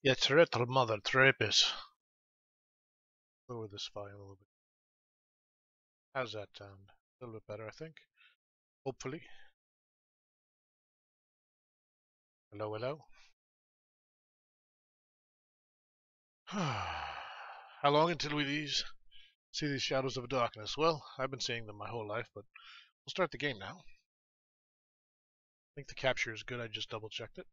It's retro mother trapes. Lower this volume a little bit. How's that sound? A little bit better, I think. Hopefully. Hello, hello. How long until we see these shadows of darkness? Well, I've been seeing them my whole life, but we'll start the game now. I think the capture is good. I just double checked it.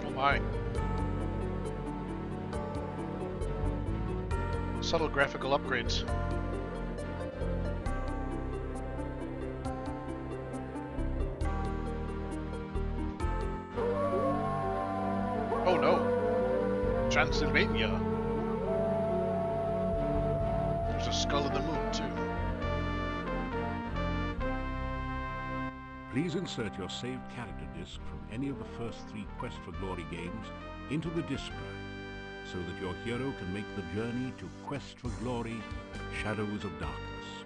Oh my. Subtle graphical upgrades. Oh no. Transylvania. There's a skull in the moon too. Please insert your saved character disc from any of the first 3 Quest for Glory games into the disc drive, so that your hero can make the journey to Quest for Glory, Shadows of Darkness.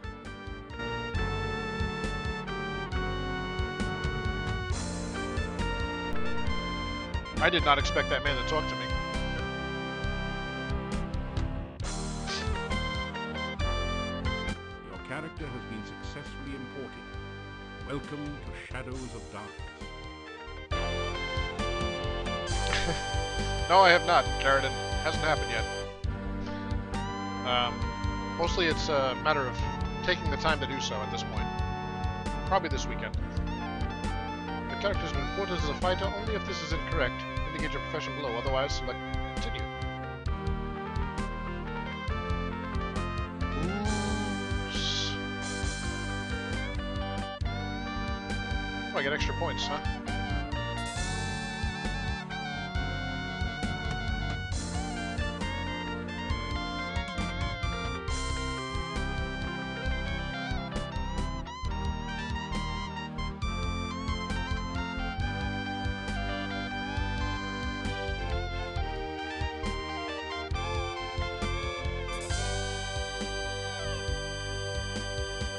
I did not expect that man to talk to me. Your character has been successfully imported. Welcome to Shadows of Darkness. No, I have not, Garrett. Hasn't happened yet. Mostly it's a matter of taking the time to do so at this point. Probably this weekend. The character has been imported as a fighter only if this is incorrect. Indicate your profession below, otherwise select continue. Oops. Oh, I get extra points, huh?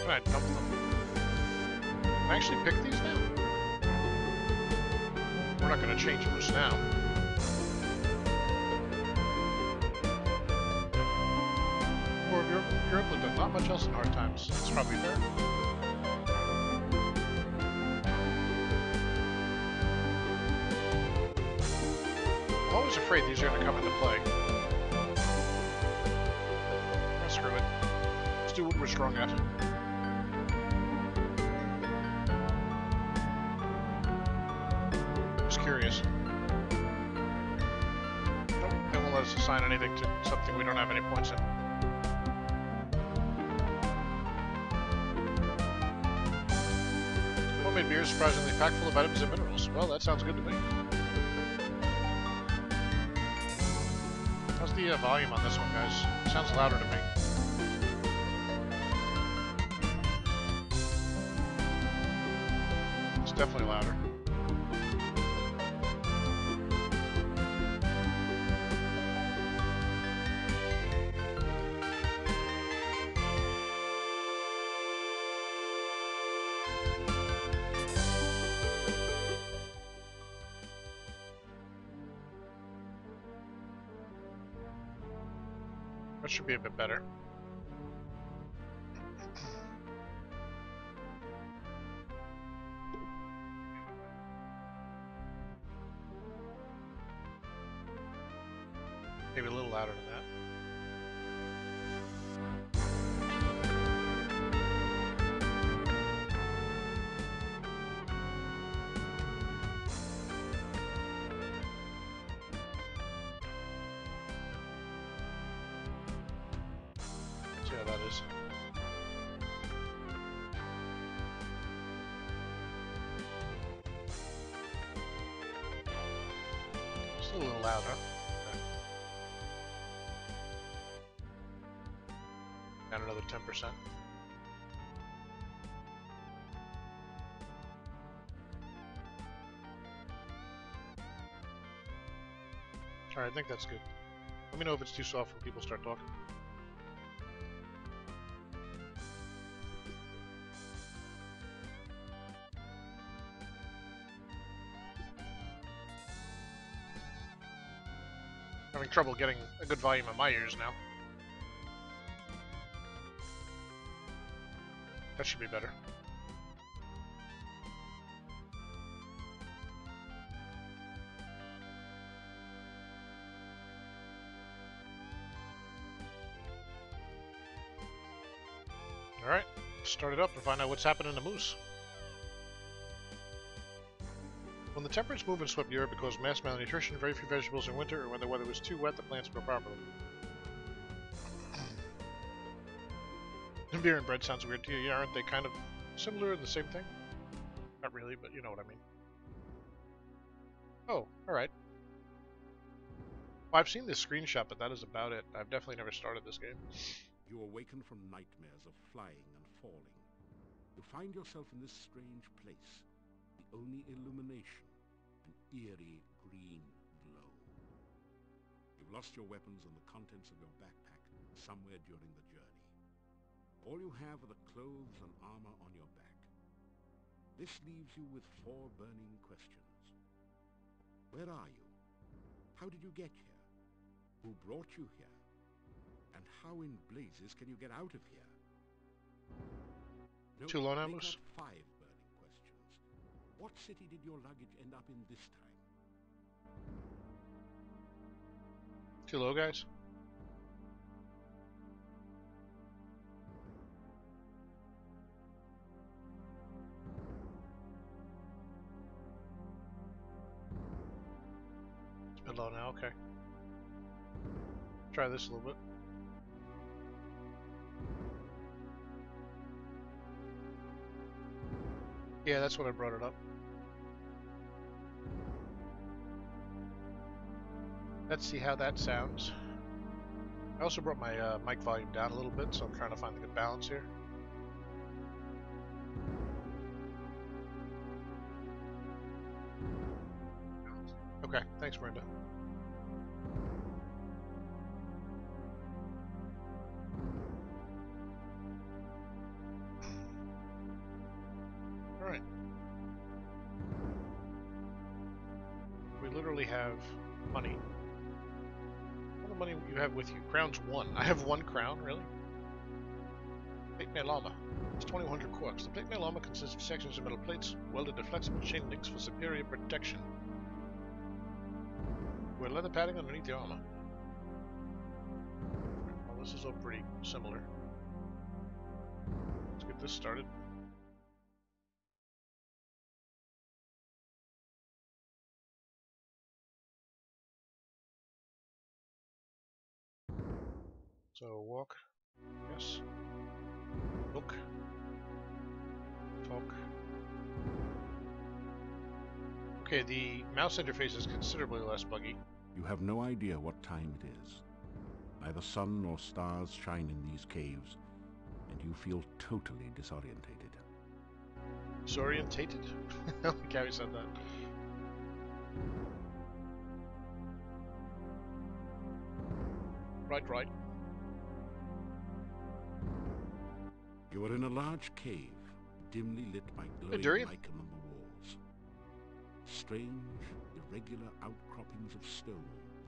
Can I dump them? Can I actually pick these now? We're not going to change moose now. Or of Europe looked at not much else in hard times. It's probably fair. I'm always afraid these are going to come into play. Oh, screw it. Let's do what we're strong at. Just curious. Nope, they won't let us assign anything to something we don't have any points in. Homemade beer is surprisingly packed full of items and minerals. Well, that sounds good to me. How's the volume on this one, guys? It sounds louder to me. It's definitely louder. That should be a bit better. Maybe a little louder than that. See how that is. Just a little louder. Okay. Down another 10%. Alright, I think that's good. Let me know if it's too soft when people start talking. Having trouble getting a good volume in my ears now. That should be better. Alright, start it up and find out what's happening to moose. When the temperatures movement swept Europe, it caused mass malnutrition, very few vegetables in winter, or when the weather was too wet, the plants grow properly. Beer and bread sounds weird to you, aren't they kind of similar and the same thing? Not really, but you know what I mean. Oh, alright. Well, I've seen this screenshot, but that is about it. I've definitely never started this game. You awaken from nightmares of flying and falling. You find yourself in this strange place. The only illumination, an eerie green glow. You've lost your weapons and the contents of your backpack somewhere during the journey. All you have are the clothes and armor on your back. This leaves you with 4 burning questions. Where are you? How did you get here? Who brought you here? And how in blazes can you get out of here? No, Too low now, make Moose? that 5 burning questions. What city did your luggage end up in this time? Too low, guys? It's a bit low now, okay. Try this a little bit. Yeah, that's what I brought it up. Let's see how that sounds. I also brought my mic volume down a little bit, so I'm trying to find the good balance here. Okay, thanks, Miranda. Alright. We literally have money. All the money you have with you. Crown's 1. I have 1 crown, really? Pygmy llama. It's 2100 quartz. The Pygmy llama consists of sections of metal plates welded to flexible chain links for superior protection. Wear leather padding underneath the armor. Well, this is all pretty similar. Let's get this started. So walk, yes. Look. Talk. Okay, the mouse interface is considerably less buggy. You have no idea what time it is. Neither sun nor stars shine in these caves, and you feel totally disorientated. Disorientated? I like how he said that. Right. You are in a large cave, dimly lit by glowing Durian? lichen on the walls. Strange, irregular outcroppings of stone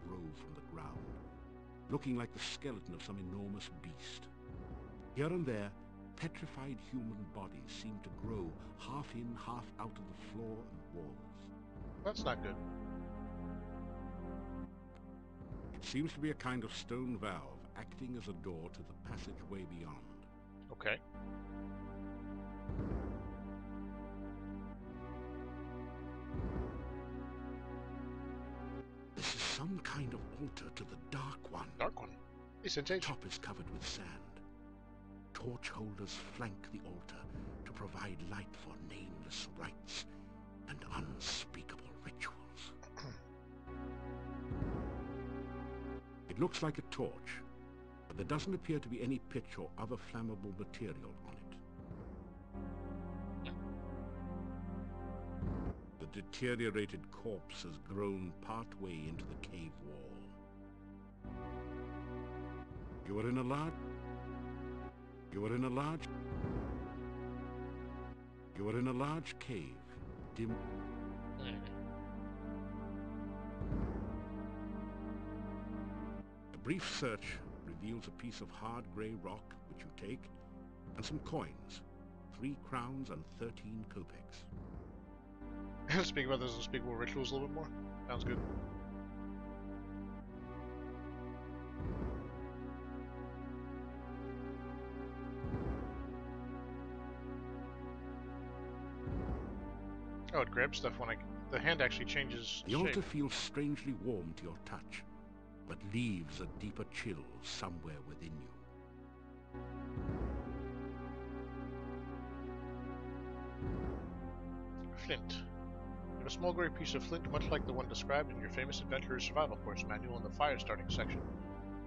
grow from the ground, looking like the skeleton of some enormous beast. Here and there, petrified human bodies seem to grow half in, half out of the floor and walls. That's not good. It seems to be a kind of stone valve acting as a door to the passageway beyond. Okay. This is some kind of altar to the Dark One. Dark One. Hey, The Sensei. top is covered with sand. Torch holders flank the altar to provide light for nameless rites and unspeakable rituals. It looks like a torch, but there doesn't appear to be any pitch or other flammable material on it. The deteriorated corpse has grown part way into the cave wall. You are in a large... You are in a large... You are in a large cave, dim... A brief search reveals a piece of hard grey rock, which you take, and some coins, 3 crowns and 13 kopecks. Speak about those unspeakable rituals a little bit more. Sounds good. Oh, it grabs stuff when the hand actually changes The shape. altar feels strangely warm to your touch, but leaves a deeper chill somewhere within you. Flint. You have a small grey piece of flint, much like the one described in your famous Adventurer's Survival Course manual in the fire starting section.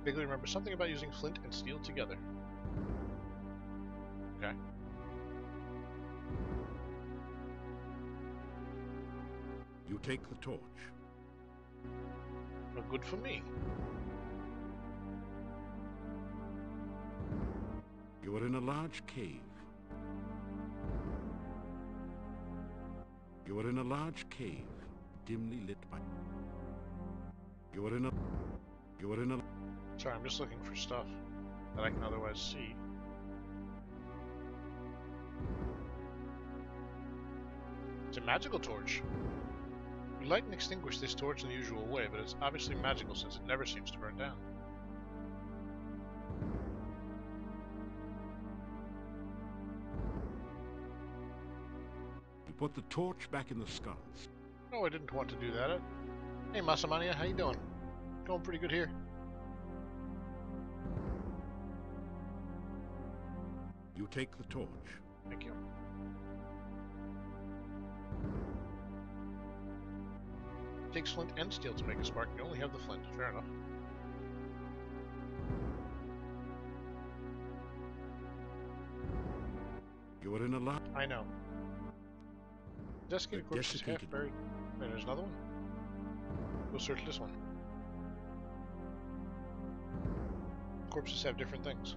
Vaguely remember something about using flint and steel together. Okay. You take the torch. Well, good for me. You are in a large cave. You are in a large cave, dimly lit by... You are in a... Sorry, I'm just looking for stuff that I can otherwise see. It's a magical torch. You light and extinguish this torch in the usual way, but it's obviously magical since it never seems to burn down. You put the torch back in the sconce. No, I didn't want to do that. Hey, Masamania, how you doing? Going pretty good here. You take the torch. Thank you. It takes flint and steel to make a spark. You only have the flint. Fair enough. You are in a large... I know. Desiccated corpse is half buried. Wait, there's another one? We'll search this one. Corpses have different things.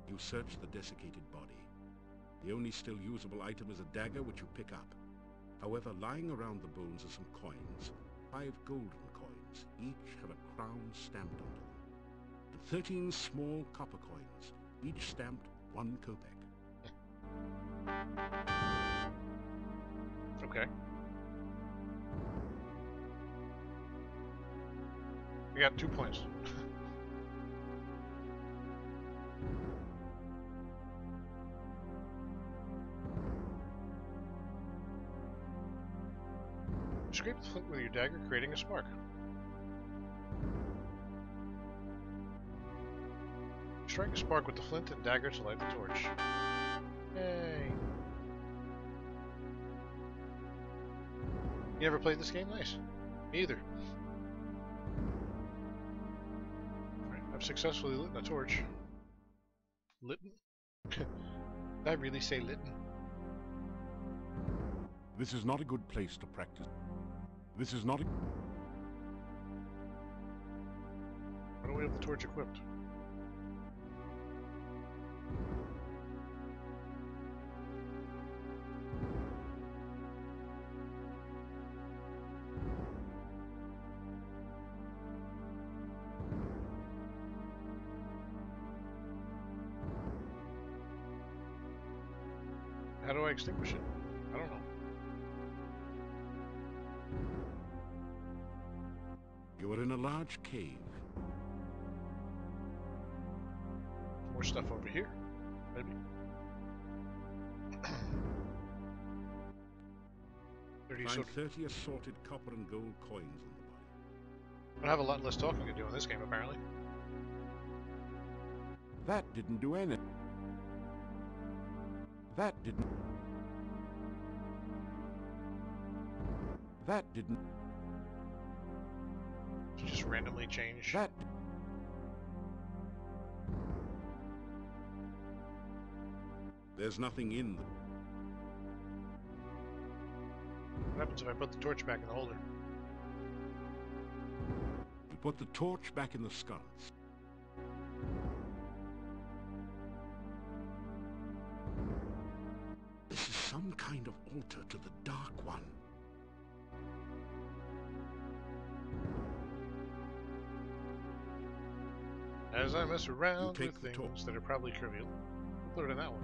You search the desiccated body. The only still usable item is a dagger which you pick up. However, lying around the bones are some coins. 5 golden coins. Each have a crown stamped onto them. And 13 small copper coins, each stamped 1 kopeck. Okay. We got 2 points. Scrape the flint with your dagger, creating a spark. Strike a spark with the flint and dagger to light the torch. Yay! You ever played this game? Nice. Me either. Alright, I've successfully lit a torch. Litten? Did I really say litten? This is not a good place to practice. This is not a... Why don't we have the torch equipped? How do I extinguish it? I don't know. You are in a large cave. More stuff over here, maybe. 30 Find sort 30 assorted copper and gold coins on the body. I have a lot less talking to do in this game, apparently. That didn't do anything. That didn't... That didn't... To just randomly change. That... There's nothing in them. What happens if I put the torch back in the holder? You put the torch back in the sconce. This is some kind of altar to the Dark One. As I mess around You with take the things that are probably trivial, we'll put it in that one.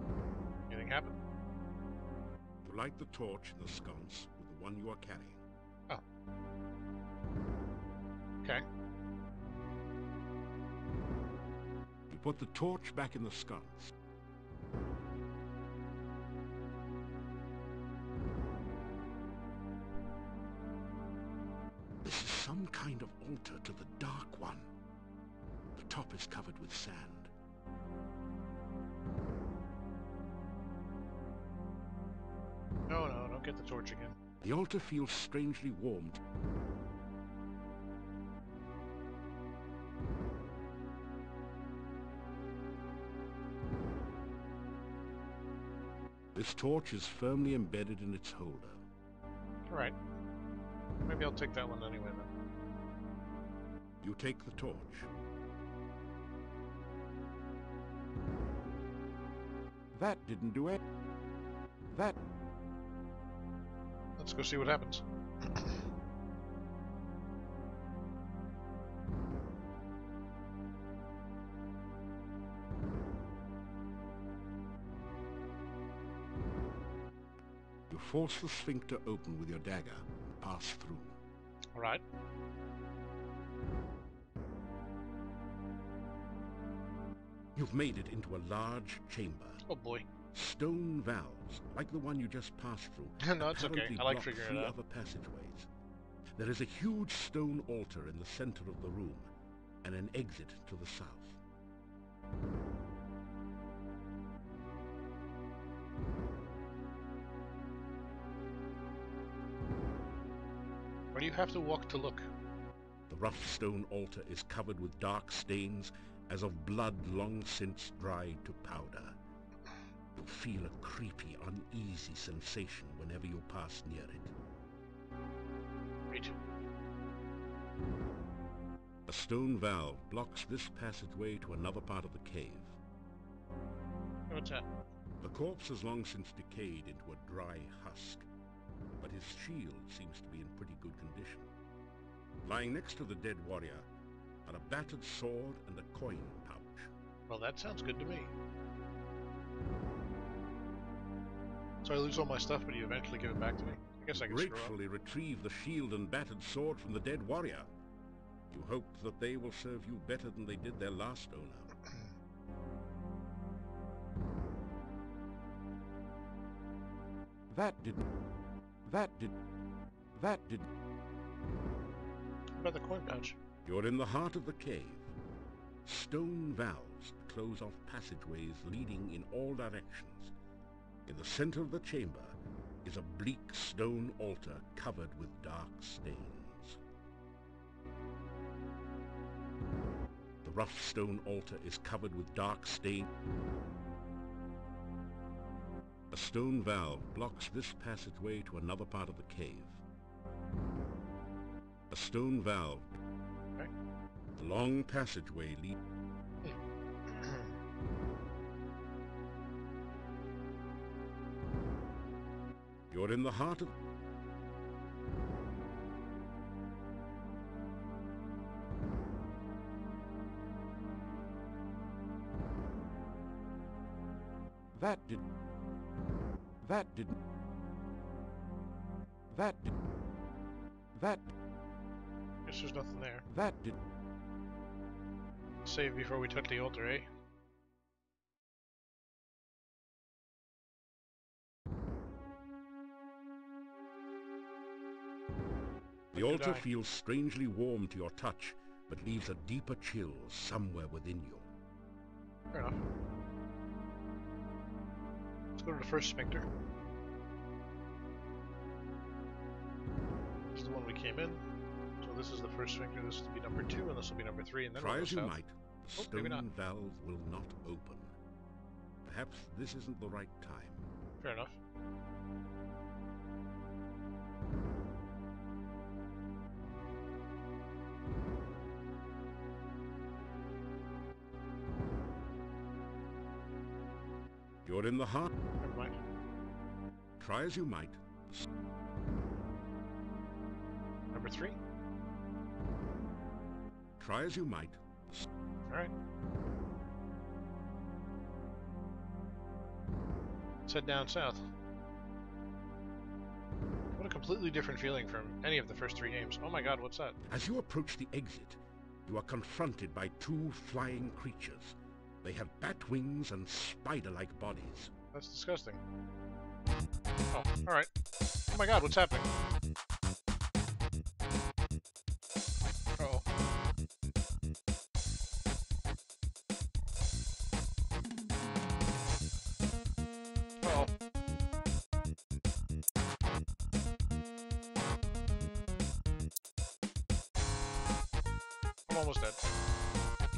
Anything happen? You light the torch in the sconce with the one you are carrying. Oh. Okay. You put the torch back in the sconce. This is some kind of altar to the Dark One. The top is covered with sand. No, don't get the torch again. The altar feels strangely warm. This torch is firmly embedded in its holder. Alright. Maybe I'll take that one anyway then. You take the torch. That didn't do it. That... Let's go see what happens. You force the sphincter open with your dagger and pass through. Alright. You've made it into a large chamber. Oh boy. Stone valves, like the one you just passed through, No, it's okay. apparently I like block figuring three it out. other passageways. There is a huge stone altar in the center of the room, and an exit to the south. Where do you have to walk to look? The rough stone altar is covered with dark stains, as of blood long since dried to powder. You feel a creepy, uneasy sensation whenever you pass near it. Right. A stone valve blocks this passageway to another part of the cave. What's that? The corpse has long since decayed into a dry husk, but his shield seems to be in pretty good condition. Lying next to the dead warrior are a battered sword and a coin pouch. Well, that sounds good to me. So I lose all my stuff, but you eventually give it back to me? I guess I can screw up. Gratefully retrieve the shield and battered sword from the dead warrior. You hope that they will serve you better than they did their last owner. What about the coin pouch? You're in the heart of the cave. Stone valves close off passageways leading in all directions. In the center of the chamber is a bleak stone altar covered with dark stains. The rough stone altar is covered with dark stain. A stone valve blocks this passageway to another part of the cave. A stone valve. Okay. The long passageway leads. You're in the heart of... That did... Guess there's nothing there. That did... Save before we touch the altar, eh? The altar feels strangely warm to your touch, but leaves a deeper chill somewhere within you. Fair enough. Let's go to the first sphincter. This is the one we came in. So this is the first sphincter, this will be number 2, and this will be number 3, and then Try we'll as go you south. might, the maybe not. stone valve will not open. Perhaps this isn't the right time. Fair enough. You're in the heart. Never mind. Try as you might. Number 3? Try as you might. Alright. Let's head down south. What a completely different feeling from any of the first 3 games. Oh my god, what's that? As you approach the exit, you are confronted by 2 flying creatures. They have bat wings and spider-like bodies. That's disgusting. Oh, alright. Oh my god, what's happening? Uh-oh. Uh-oh. I'm almost dead.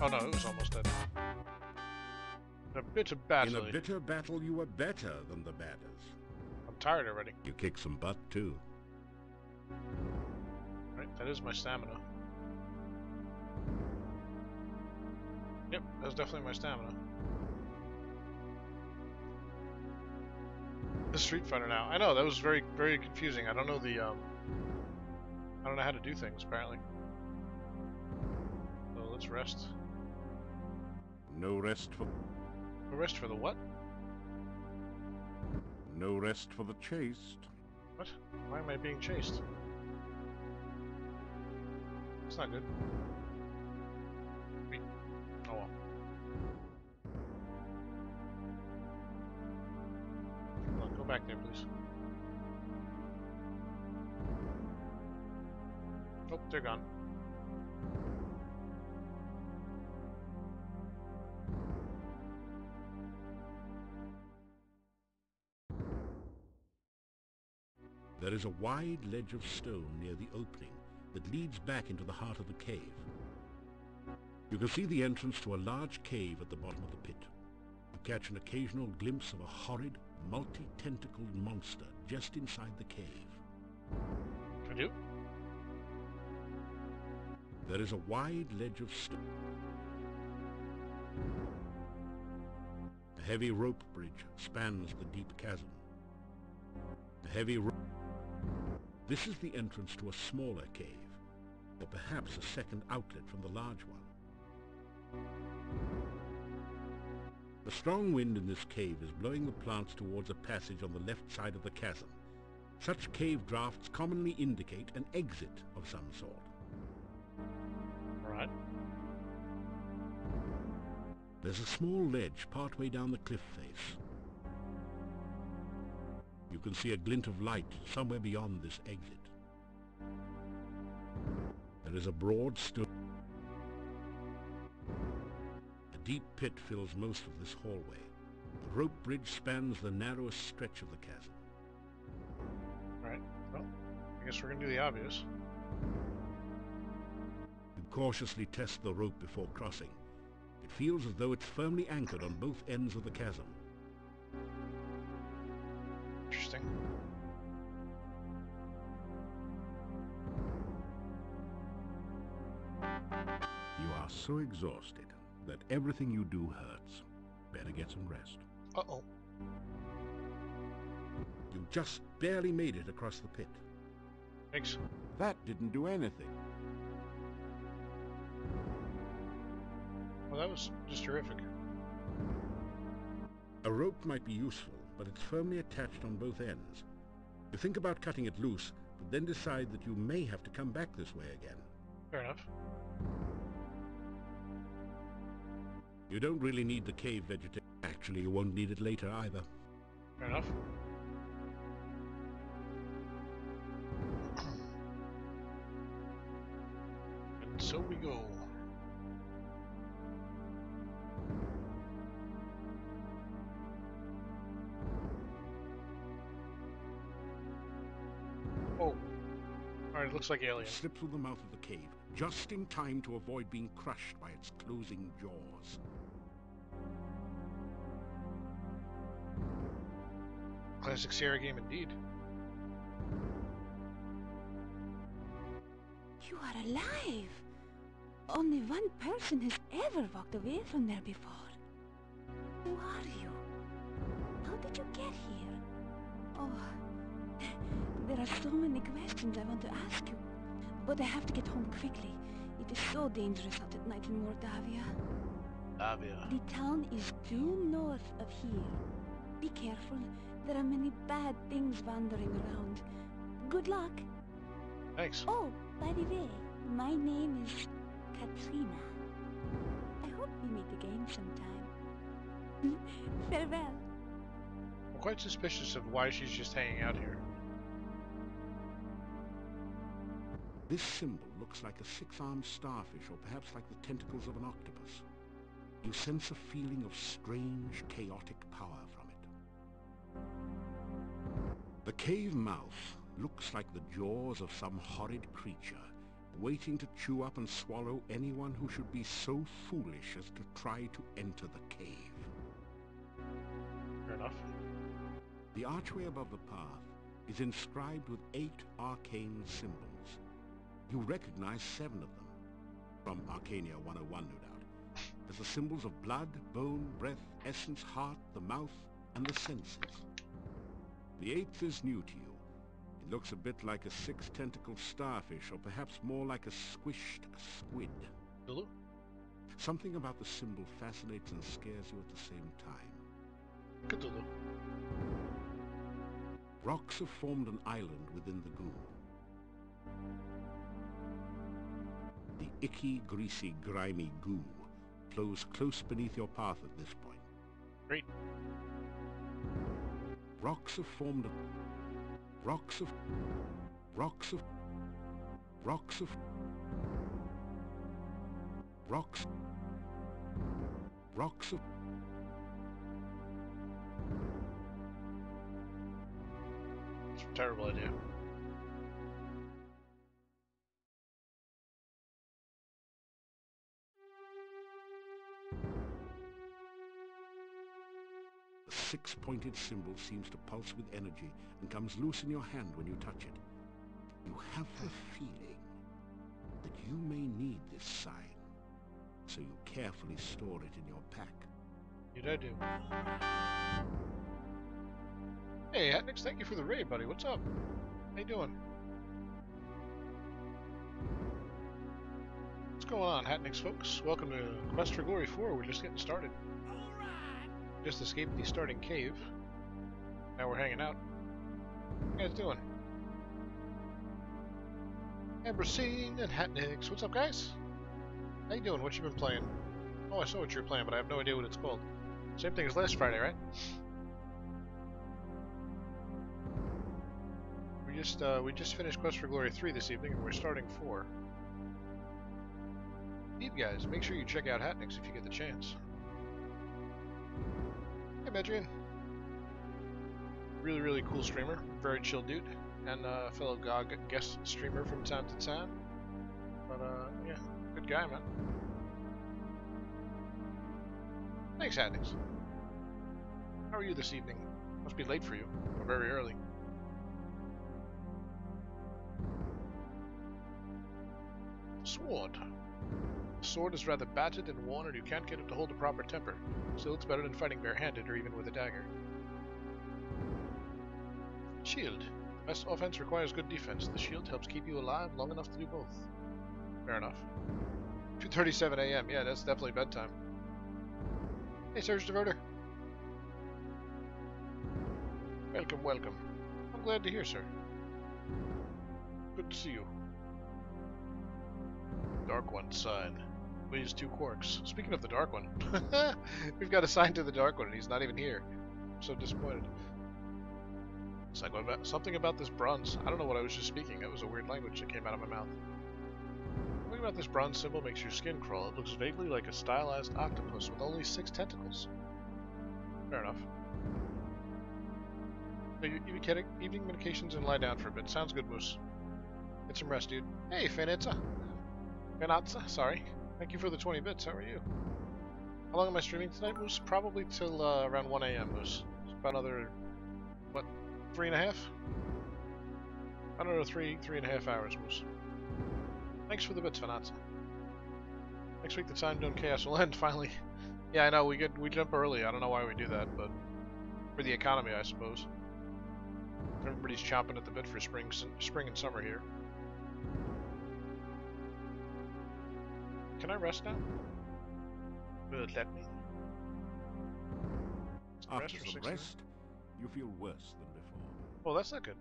Oh no, it was almost dead. In a bitter battle. In a bitter battle, you are better than the batters. I'm tired already. You kick some butt, too. Right, that is my stamina. Yep, that's definitely my stamina. The Street Fighter now. I know, that was very, very confusing. I don't know the, I don't know how to do things, apparently. So let's rest. No rest for... No rest for the what? No rest for the chased. What? Why am I being chased? It's not good. Wait. Oh well. Hold on, go back there, please. Oh, they're gone. There is a wide ledge of stone near the opening that leads back into the heart of the cave. You can see the entrance to a large cave at the bottom of the pit. You catch an occasional glimpse of a horrid, multi-tentacled monster just inside the cave. Can you? There is a wide ledge of stone. A heavy rope bridge spans the deep chasm. A heavy rope... This is the entrance to a smaller cave, or perhaps a second outlet from the large one. The strong wind in this cave is blowing the plants towards a passage on the left side of the chasm. Such cave drafts commonly indicate an exit of some sort. Alright. There's a small ledge partway down the cliff face. You can see a glint of light somewhere beyond this exit. There is a broad stone. A deep pit fills most of this hallway. The rope bridge spans the narrowest stretch of the chasm. Alright, well, I guess we're gonna do the obvious. You cautiously test the rope before crossing. It feels as though it's firmly anchored on both ends of the chasm. Interesting. You are so exhausted that everything you do hurts. Better get some rest. Uh-oh. You just barely made it across the pit. Thanks. That didn't do anything. Well, that was just terrific. A rope might be useful, but it's firmly attached on both ends. You think about cutting it loose, but then decide that you may have to come back this way again. Fair enough. You don't really need the cave vegetation. Actually, you won't need it later either. Fair enough. And so we go. Oh. Alright, it looks like alien. Slip through the mouth of the cave, just in time to avoid being crushed by its closing jaws. Classic Sierra game indeed. You are alive! Only one person has ever walked away from there before. Who are you? There are so many questions I want to ask you, but I have to get home quickly. It is so dangerous out at night in Mordavia. The town is due north of here. Be careful. There are many bad things wandering around. Good luck. Thanks. Oh, by the way, my name is Katrina. I hope we meet again sometime. Farewell. I'm quite suspicious of why she's just hanging out here. This symbol looks like a six-armed starfish, or perhaps like the tentacles of an octopus. You sense a feeling of strange, chaotic power from it. The cave mouth looks like the jaws of some horrid creature, waiting to chew up and swallow anyone who should be so foolish as to try to enter the cave. Fair enough. The archway above the path is inscribed with 8 arcane symbols. You recognize 7 of them, from Arcania 101, no doubt, as the symbols of blood, bone, breath, essence, heart, the mouth, and the senses. The 8th is new to you. It looks a bit like a 6-tentacled starfish, or perhaps more like a squished squid. Hello? Something about the symbol fascinates and scares you at the same time. Cthulhu. Rocks have formed an island within the goo. The icky, greasy, grimy goo flows close beneath your path at this point. Great. Rocks have formed a... Rocks of... Rocks of... Rocks of... Rocks... Rocks of... It's a terrible idea. The 6-pointed symbol seems to pulse with energy and comes loose in your hand when you touch it. You have the feeling that you may need this sign, so you carefully store it in your pack. Indeed I do. Hey, Hatnix, thank you for the raid, buddy. What's up? How you doing? What's going on, Hatnix folks? Welcome to Quest for Glory 4. We're just getting started. Just escaped the starting cave. Now we're hanging out. How you guys doing? Ambrosine and Hatnix. What's up, guys? How you doing? What you been playing? Oh, I saw what you were playing, but I have no idea what it's called. Same thing as last Friday, right? We just finished Quest for Glory 3 this evening, and we're starting 4. Indeed, guys, make sure you check out Hatnix if you get the chance. Hey, Medrian. Really, really cool streamer. Very chill dude. And a fellow GOG guest streamer from time to time. But, yeah, good guy, man. Thanks, Hatnix. How are you this evening? Must be late for you, or very early. Sword. The sword is rather battered and worn, and you can't get it to hold a proper temper. Still, it's better than fighting barehanded or even with a dagger. Shield. The best offense requires good defense. The shield helps keep you alive long enough to do both. Fair enough. 2:37 a.m. Yeah, that's definitely bedtime. Hey, Surge Diverter. Welcome, welcome. I'm glad to hear, sir. Good to see you. Dark One sign. Weighs 2 quarks. Speaking of the Dark One, we've got a sign to the Dark One and he's not even here. I'm so disappointed. It's like something about this bronze. I don't know what I was just speaking. That was a weird language that came out of my mouth. Something about this bronze symbol makes your skin crawl. It looks vaguely like a stylized octopus with only 6 tentacles. Fair enough. Hey, you be kidding? Evening medications and lie down for a bit. Sounds good, Moose. Get some rest, dude. Hey, Fanitza. Sorry. Thank you for the 20 bits. How are you? How long am I streaming tonight, Moose? Probably till around 1 a.m., Moose. It's about another, what, 3.5? I don't know, 3.5 hours, Moose. Thanks for the bits, Fanatza. Next week the time zone chaos will end, finally. Yeah, I know, we jump early. I don't know why we do that, but for the economy, I suppose. Everybody's chomping at the bit for spring and summer here. Can I rest now? Will it let me? After some rest, you feel worse than before. Oh, that's not good.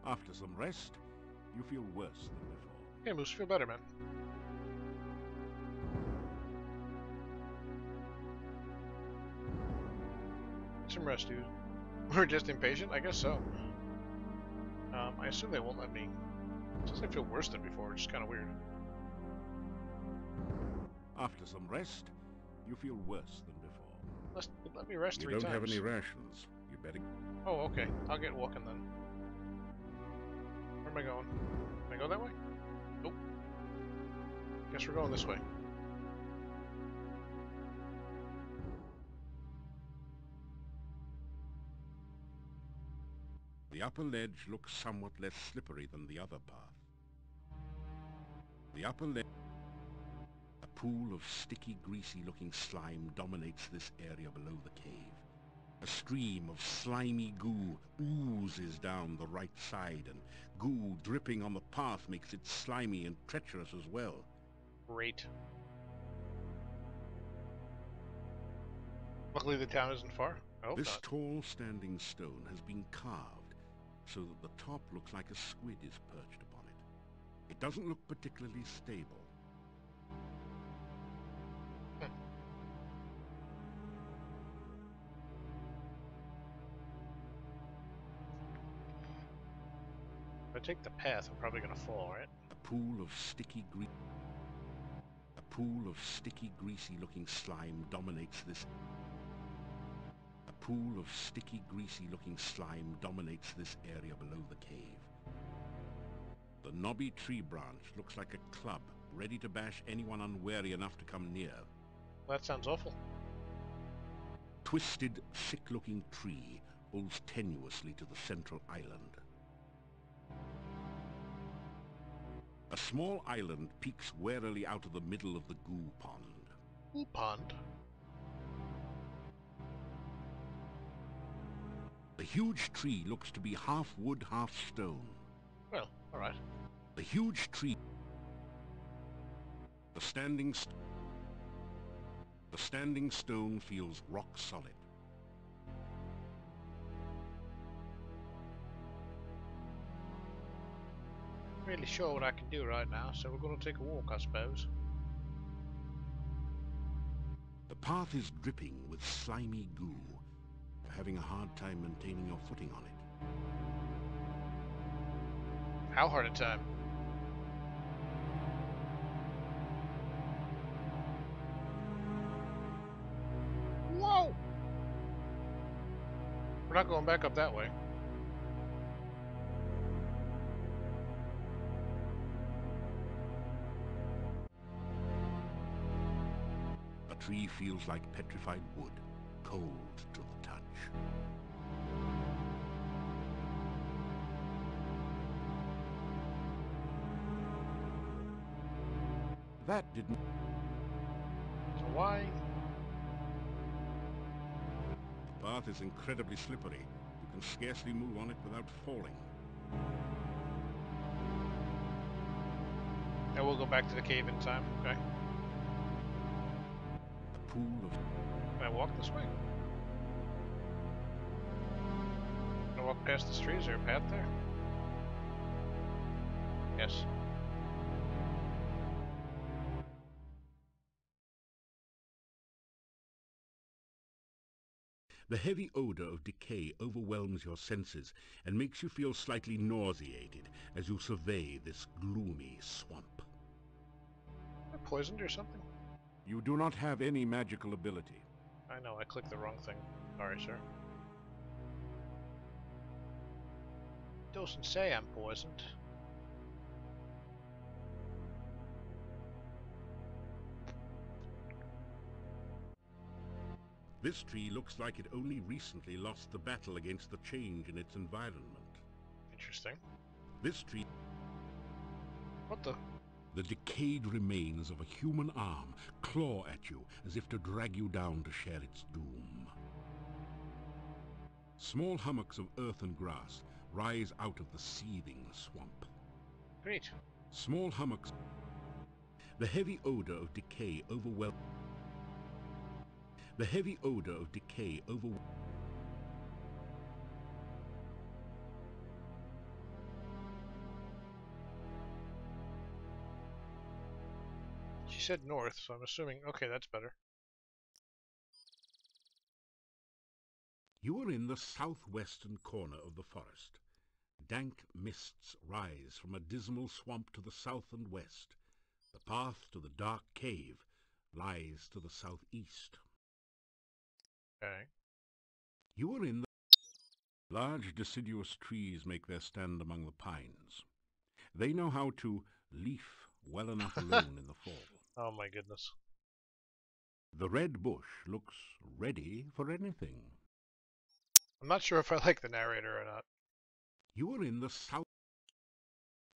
After some rest, you feel worse than before. Hey, Moose, feel better, man. Some rest, dude. We're just impatient? I guess so. I assume they won't let me. It says I feel worse than before, which is kind of weird. After some rest, you feel worse than before. Let me rest 3 times. You don't have any rations. You better... Oh, okay. I'll get walking then. Where am I going? Can I go that way? Nope. Guess we're going this way. The upper ledge looks somewhat less slippery than the other path. The upper ledge... A pool of sticky, greasy-looking slime dominates this area below the cave. A stream of slimy goo oozes down the right side, and goo dripping on the path makes it slimy and treacherous as well. Great. Luckily the town isn't far. I hope This not. tall standing stone has been carved so that the top looks like a squid is perched upon it. It doesn't look particularly stable. If I take the path, I'm probably gonna fall, right? A pool of sticky, greasy-looking slime dominates this. A pool of sticky, greasy-looking slime dominates this area below the cave. The knobby tree branch looks like a club, ready to bash anyone unwary enough to come near. Well, that sounds awful. Twisted, sick-looking tree holds tenuously to the central island. A small island peeks warily out of the middle of the goo pond. Goo pond? The huge tree looks to be half wood, half stone. Well, alright. The huge tree... The standing stone feels rock solid. Really sure what I can do right now, so we're going to take a walk, I suppose. The path is dripping with slimy goo. You're having a hard time maintaining your footing on it. How hard a time? Whoa! We're not going back up that way. The tree feels like petrified wood, cold to the touch. That didn't... So why? The path is incredibly slippery. You can scarcely move on it without falling. Now we'll go back to the cave in time, okay? A pool of... Can I walk this way? Can I walk past this tree? Is there a path there? Yes. The heavy odor of decay overwhelms your senses and makes you feel slightly nauseated as you survey this gloomy swamp. Am I poisoned or something? You do not have any magical ability. I know, I clicked the wrong thing. Sorry, sir. Doesn't say I'm poisoned. This tree looks like it only recently lost the battle against the change in its environment. Interesting. This tree... What the? The decayed remains of a human arm claw at you as if to drag you down to share its doom. Small hummocks of earth and grass rise out of the seething swamp. Great. Small hummocks. The heavy odor of decay overwhelms. The heavy odor of decay overwhelms. She said north, so I'm assuming, okay, that's better. You are in the southwestern corner of the forest. Dank mists rise from a dismal swamp to the south and west. The path to the dark cave lies to the southeast. Okay. You are in the... Large deciduous trees make their stand among the pines. They know how to leaf well enough alone in the fall. Oh my goodness. The red bush looks ready for anything. I'm not sure if I like the narrator or not. You are in the south.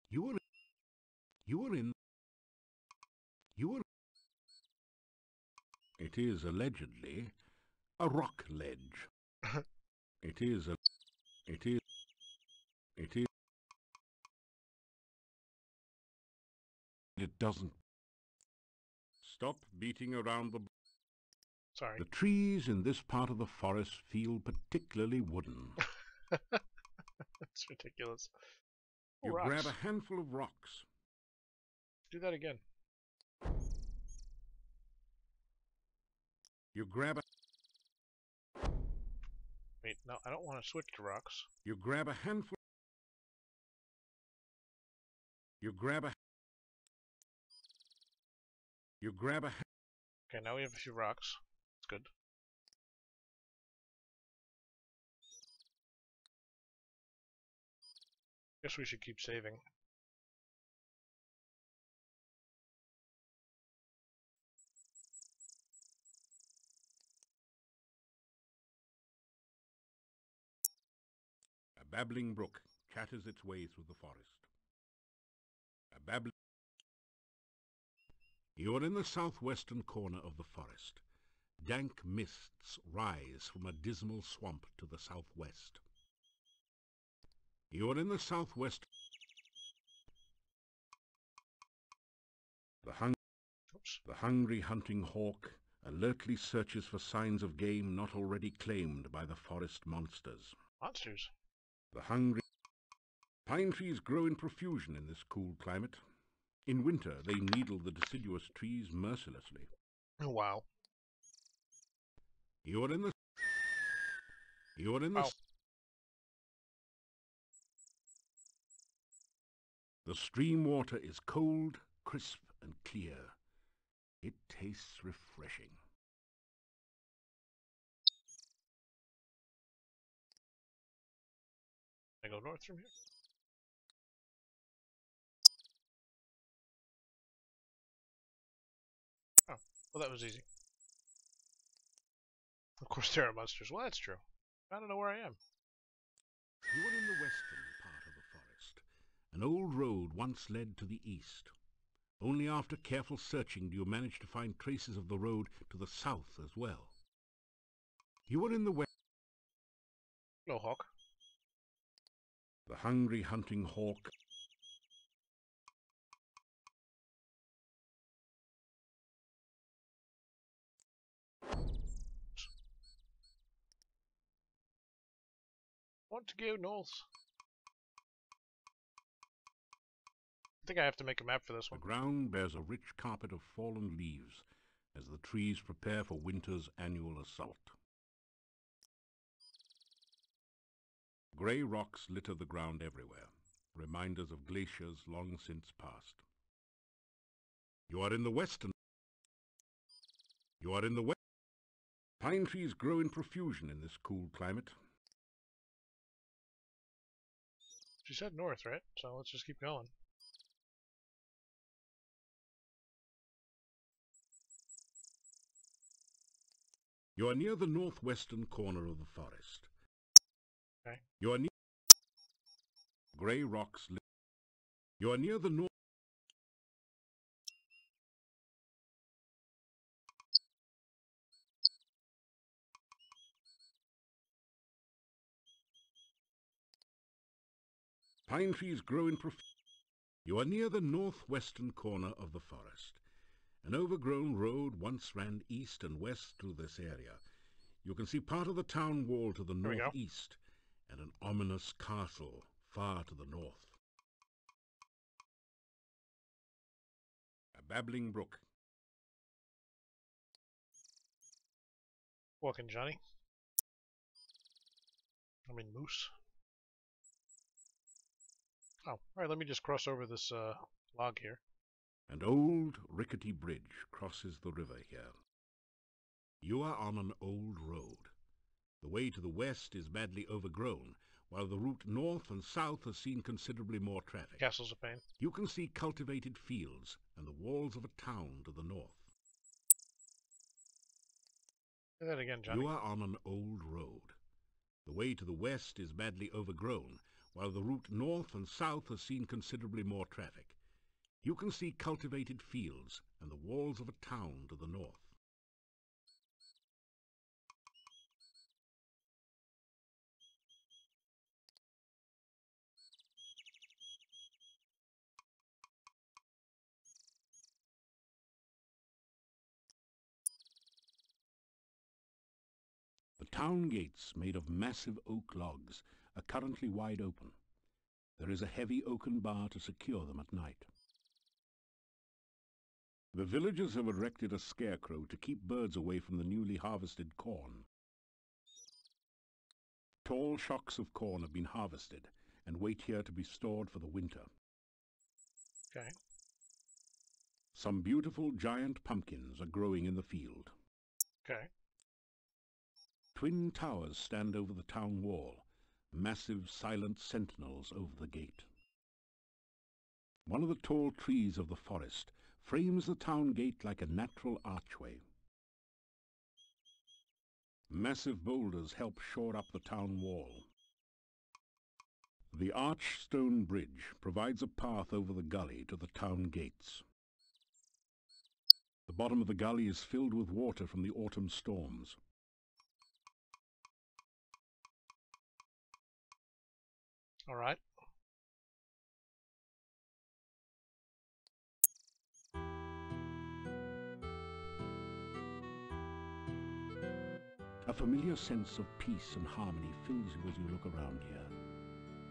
You are in. It is allegedly a rock ledge. It is. It doesn't. Stop beating around the... Sorry. The trees in this part of the forest feel particularly wooden. That's ridiculous. Oh, you rocks. Grab a handful of rocks. Do that again. You grab a... Wait, no, I don't want to switch to rocks. You grab a handful... You grab a... You grab a... Okay, now we have a few rocks. That's good. Guess we should keep saving. A babbling brook chatters its way through the forest. A babbling... You are in the southwestern corner of the forest. Dank mists rise from a dismal swamp to the southwest. You are in the southwest. The hungry hunting hawk alertly searches for signs of game not already claimed by the forest monsters. Monsters? The hungry... Pine trees grow in profusion in this cool climate. In winter, they needle the deciduous trees mercilessly. Oh, wow. You are in the... Wow. The stream water is cold, crisp, and clear. It tastes refreshing. Can I go north from here? Oh, well, that was easy. Of course there are monsters. Well, that's true. I don't know where I am. You are in the western part of the forest. An old road once led to the east. Only after careful searching do you manage to find traces of the road to the south as well. You are in the west. Hello, hawk. The hungry hunting hawk. Want to go north. I think I have to make a map for this one. The ground bears a rich carpet of fallen leaves as the trees prepare for winter's annual assault. Grey rocks litter the ground everywhere, reminders of glaciers long since passed. You are in the western. You are in the west. Pine trees grow in profusion in this cool climate. She said north, right? So let's just keep going. You are near the northwestern corner of the forest. Okay. You are near grey rocks. You are near the north. Pine trees grow in profusion. You are near the northwestern corner of the forest. An overgrown road once ran east and west through this area. You can see part of the town wall to the northeast and an ominous castle far to the north. A babbling brook. Walking Johnny. I mean Moose. Oh, alright, let me just cross over this log here. An old, rickety bridge crosses the river here. You are on an old road. The way to the west is badly overgrown, while the route north and south has seen considerably more traffic. Castles of Pain. You can see cultivated fields and the walls of a town to the north. Say that again, Johnny. You are on an old road. The way to the west is badly overgrown, while the route north and south has seen considerably more traffic. You can see cultivated fields and the walls of a town to the north. The town gates, made of massive oak logs, are currently wide open. There is a heavy oaken bar to secure them at night. The villagers have erected a scarecrow to keep birds away from the newly harvested corn. Tall shocks of corn have been harvested and wait here to be stored for the winter. Okay. Some beautiful giant pumpkins are growing in the field. Okay. Twin towers stand over the town wall, massive silent sentinels over the gate. One of the tall trees of the forest frames the town gate like a natural archway. Massive boulders help shore up the town wall. The arched stone bridge provides a path over the gully to the town gates. The bottom of the gully is filled with water from the autumn storms. All right. A familiar sense of peace and harmony fills you as you look around here.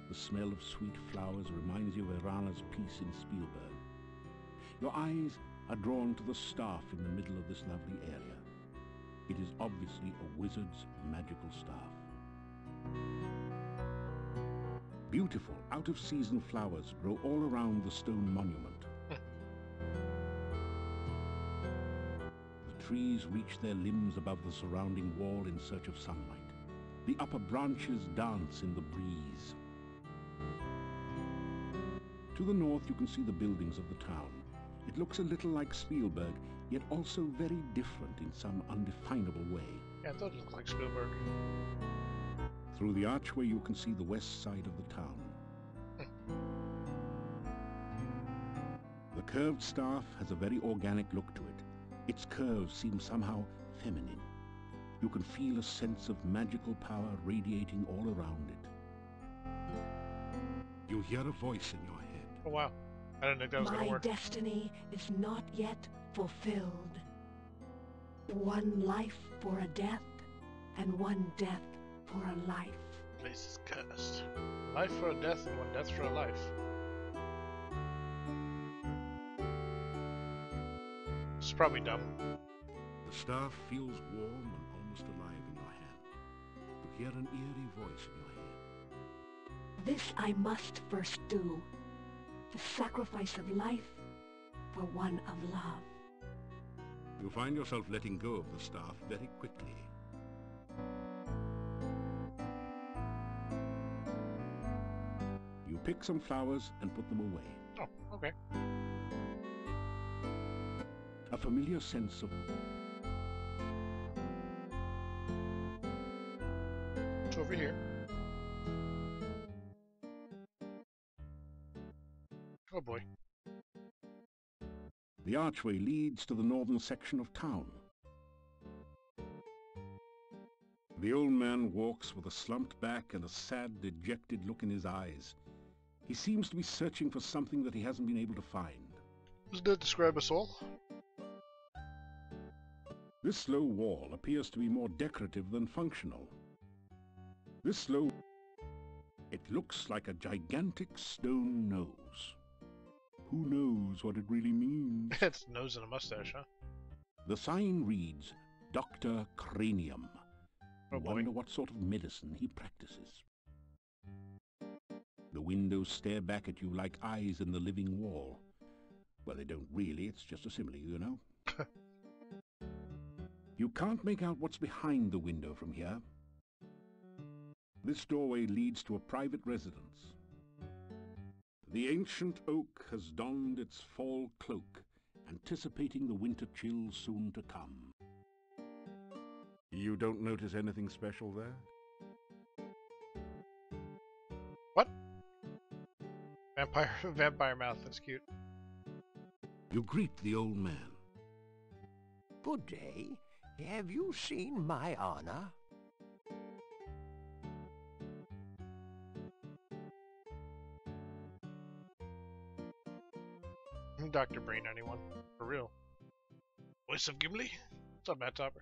The smell of sweet flowers reminds you of Irana's peace in Spielberg. Your eyes are drawn to the staff in the middle of this lovely area. It is obviously a wizard's magical staff. Beautiful, out-of-season flowers grow all around the stone monument. The trees reach their limbs above the surrounding wall in search of sunlight. The upper branches dance in the breeze. To the north you can see the buildings of the town. It looks a little like Spielberg, yet also very different in some undefinable way. Yeah, it does look like Spielberg. Through the archway you can see the west side of the town. The curved staff has a very organic look to it. Its curves seem somehow feminine. You can feel a sense of magical power radiating all around it. You hear a voice in your head. Oh wow, I didn't think that was going to work. My destiny is not yet fulfilled. One life for a death, and one death for a life. Place is cursed. Life for a death and one death for a life. This is probably dumb. The staff feels warm and almost alive in your hand. You hear an eerie voice in your head. This I must first do. The sacrifice of life for one of love. You find yourself letting go of the staff very quickly. You pick some flowers and put them away. Oh, okay. A familiar sense of... It's over here. Oh boy. The archway leads to the northern section of town. The old man walks with a slumped back and a sad, dejected look in his eyes. He seems to be searching for something that he hasn't been able to find. Doesn't that describe us all? This low wall appears to be more decorative than functional. It looks like a gigantic stone nose. Who knows what it really means? It's a nose and a mustache, huh? The sign reads, Dr. Cranium. Oh, I boy. wonder what sort of medicine he practices. The windows stare back at you like eyes in the living wall. Well, they don't really, it's just a simile, you know. You can't make out what's behind the window from here. This doorway leads to a private residence. The ancient oak has donned its fall cloak, anticipating the winter chills soon to come. You don't notice anything special there? What? Vampire mouth, that's cute. You greet the old man. Good day. Have you seen my honor? Dr. Brain, anyone? For real. Voice of Gimli? What's up, Matt Topper?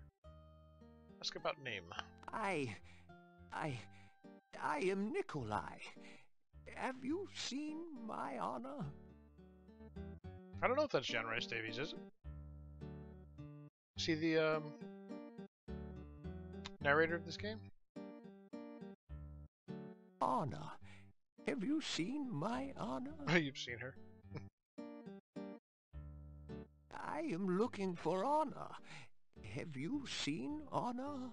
Ask about name. I am Nikolai. Have you seen my honor? I don't know if that's John Rice Davies, is it? See the narrator of this game? Honor. Have you seen my honor? You've seen her. I am looking for honor. Have you seen honor?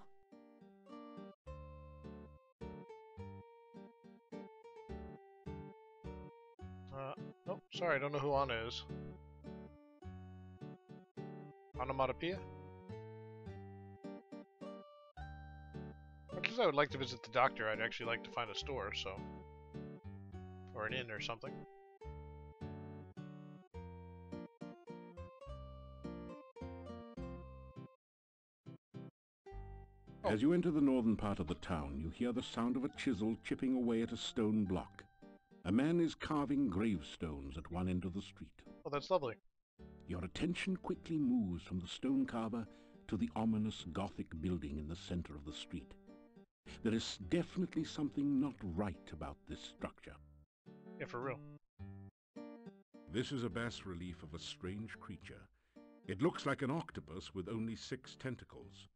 Oh, sorry, I don't know who Anna is. Onomatopoeia? Much as I would like to visit the doctor, I'd actually like to find a store, so... Or an inn or something. As you enter the northern part of the town, you hear the sound of a chisel chipping away at a stone block. A man is carving gravestones at one end of the street. Oh, that's lovely. Your attention quickly moves from the stone carver to the ominous Gothic building in the center of the street. There is definitely something not right about this structure. Yeah, for real. This is a bas-relief of a strange creature. It looks like an octopus with only 6 tentacles.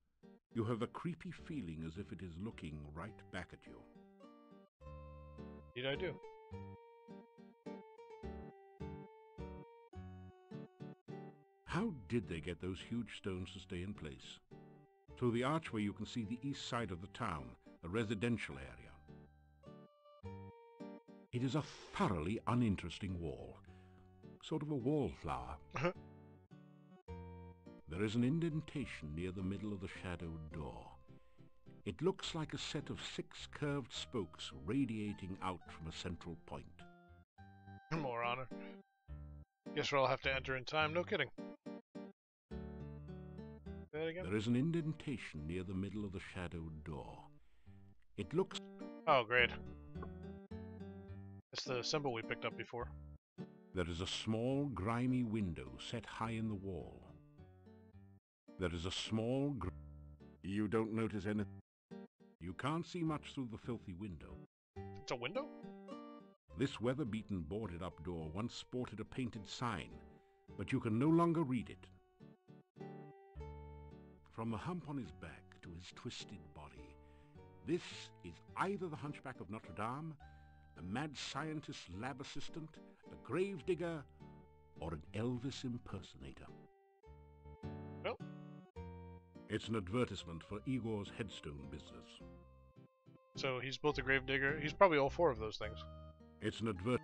You have a creepy feeling as if it is looking right back at you. Indeed I do. How did they get those huge stones to stay in place? Through the archway you can see the east side of the town, a residential area. It is a thoroughly uninteresting wall. Sort of a wallflower. There is an indentation near the middle of the shadowed door. It looks like a set of 6 curved spokes radiating out from a central point. More honor. Guess we'll have to enter in time, no kidding. Say that again? There is an indentation near the middle of the shadowed door. It looks... Oh, great. It's the symbol we picked up before. There is a small, grimy window set high in the wall. There is a small... You don't notice anything. You can't see much through the filthy window. It's a window? This weather-beaten, boarded-up door once sported a painted sign, but you can no longer read it. From the hump on his back to his twisted body, this is either the Hunchback of Notre Dame, a mad scientist lab assistant, a gravedigger, or an Elvis impersonator. Well, it's an advertisement for Igor's headstone business. so he's both a gravedigger. He's probably all 4 of those things. It's an advert.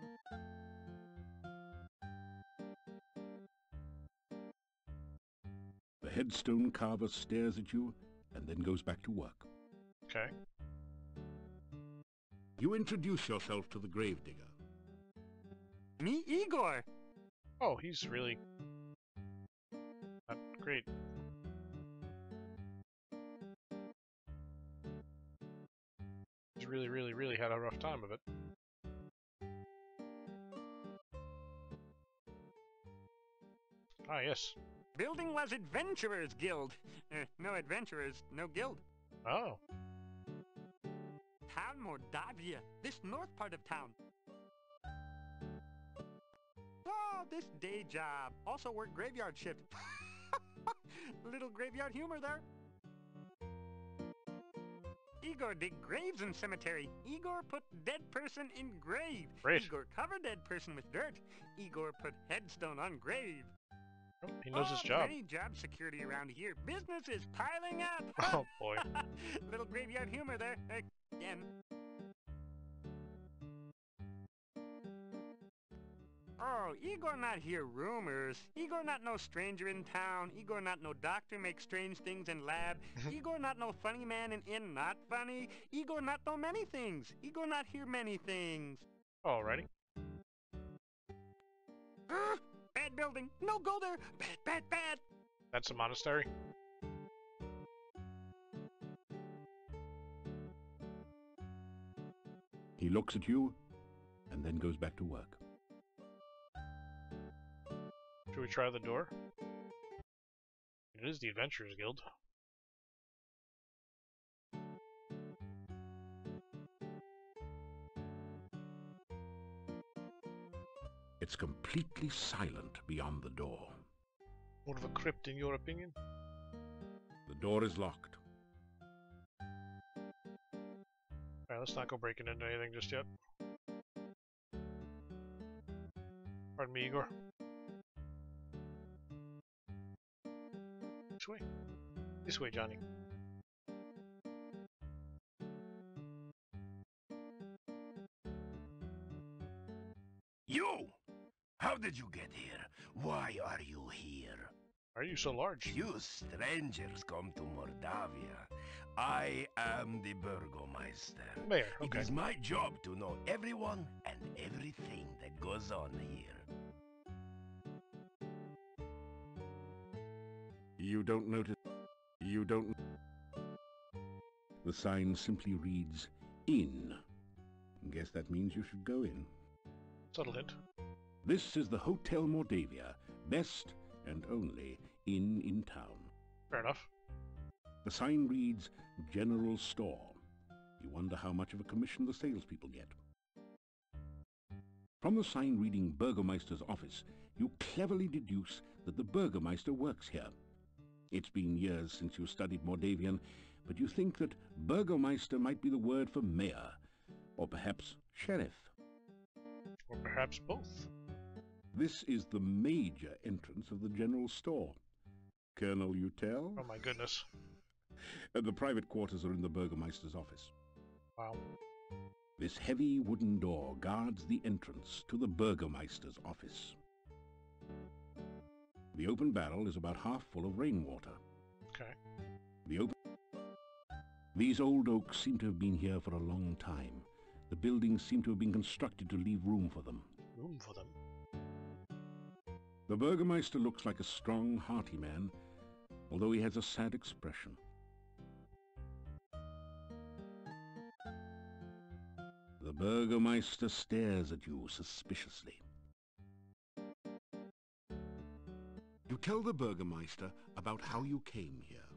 The headstone carver stares at you and then goes back to work. Okay. You introduce yourself to the gravedigger. Me, Igor. Oh, he's really... not great. He's really had a rough time of it. Ah, yes. Building was Adventurers Guild. No adventurers, no guild. Oh. Town Mordavia, this north part of town. Oh, this day job. Also work graveyard shift. Little graveyard humor there. Igor dig graves in cemetery. Igor put dead person in grave. Great. Igor cover dead person with dirt. Igor put headstone on grave. Oh, he knows his job. Many job security around here. Business is piling up. Oh boy. Little graveyard humor there. Again. Oh, Igor not hear rumors. Igor not no stranger in town. Igor not no doctor make strange things in lab. Igor not no funny man in not funny. Igor not know many things. Igor not hear many things. Alrighty. Bad building. No go there. Bad, bad, bad. That's a monastery. He looks at you and then goes back to work. Should we try the door? It is the Adventurers Guild. It's completely silent beyond the door. More of a crypt in your opinion? The door is locked. Alright, let's not go breaking into anything just yet. Pardon me, Igor. This way. This way, Johnny. You! How did you get here? Why are you here? Why are you so large? You strangers come to Mordavia. I am the Burgomeister. Mayor, okay. It is my job to know everyone and everything that goes on here. You don't notice. You don't. The sign simply reads, "In." Guess that means you should go in. Subtle hint. This is the Hotel Mordavia, best and only inn in town. Fair enough. The sign reads, "General Store." You wonder how much of a commission the salespeople get. From the sign reading Burgomeister's office, you cleverly deduce that the Burgomeister works here. It's been years since you studied Mordavian, but you think that Burgomeister might be the word for mayor, or perhaps sheriff. Or perhaps both. This is the major entrance of the general store. Colonel, you tell? Oh my goodness. The private quarters are in the Burgomeister's office. Wow. This heavy wooden door guards the entrance to the Burgomeister's office. The open barrel is about half full of rainwater. Okay. These old oaks seem to have been here for a long time. The buildings seem to have been constructed to leave room for them. Room for them. The Burgomeister looks like a strong, hearty man, although he has a sad expression. The Burgomeister stares at you suspiciously. You tell the Burgomeister about how you came here.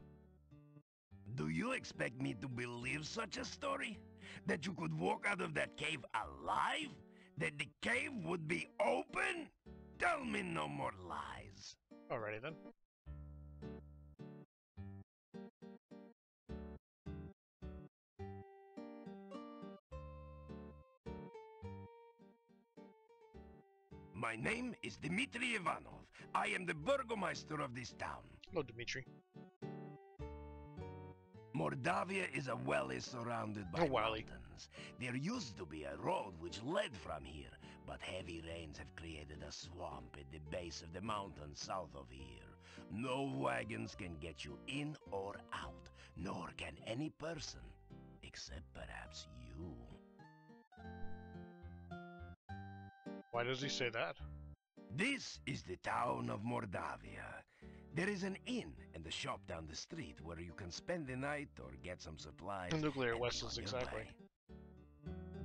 Do you expect me to believe such a story? That you could walk out of that cave alive? That the cave would be open? Tell me no more lies. Alrighty then. My name is Dmitri Ivanov. I am the Burgomeister of this town. Hello, Dmitri. Mordavia is a valley surrounded by mountains. There used to be a road which led from here, but heavy rains have created a swamp at the base of the mountain south of here. No wagons can get you in or out, nor can any person, except perhaps you. Why does he say that? This is the town of Mordavia. There is an inn and a shop down the street where you can spend the night or get some supplies. Nuclear Westlands, exactly.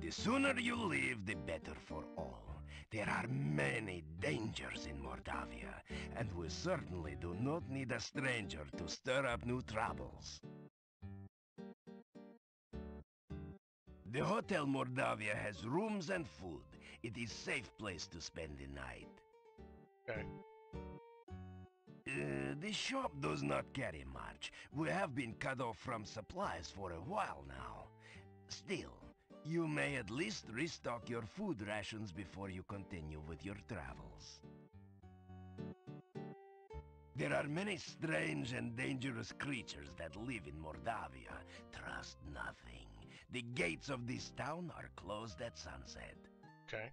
The sooner you leave, the better for all. There are many dangers in Mordavia, and we certainly do not need a stranger to stir up new troubles. The Hotel Mordavia has rooms and food. It is a safe place to spend the night. Okay. The shop does not carry much. We have been cut off from supplies for a while now. Still, you may at least restock your food rations before you continue with your travels. There are many strange and dangerous creatures that live in Mordavia. Trust nothing. The gates of this town are closed at sunset. Okay.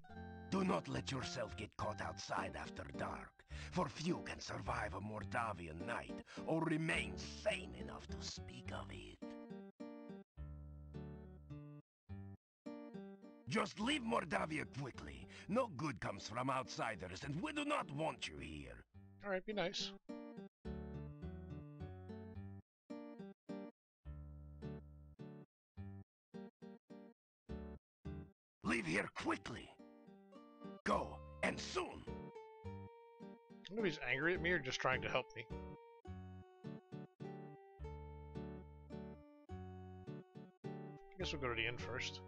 Do not let yourself get caught outside after dark, for few can survive a Mordavian night or remain sane enough to speak of it. Just leave Mordavia quickly. No good comes from outsiders, and we do not want you here. Alright, be nice. Leave here quickly. Go, and soon. I don't know if he's angry at me or just trying to help me. I guess we'll go to the inn first.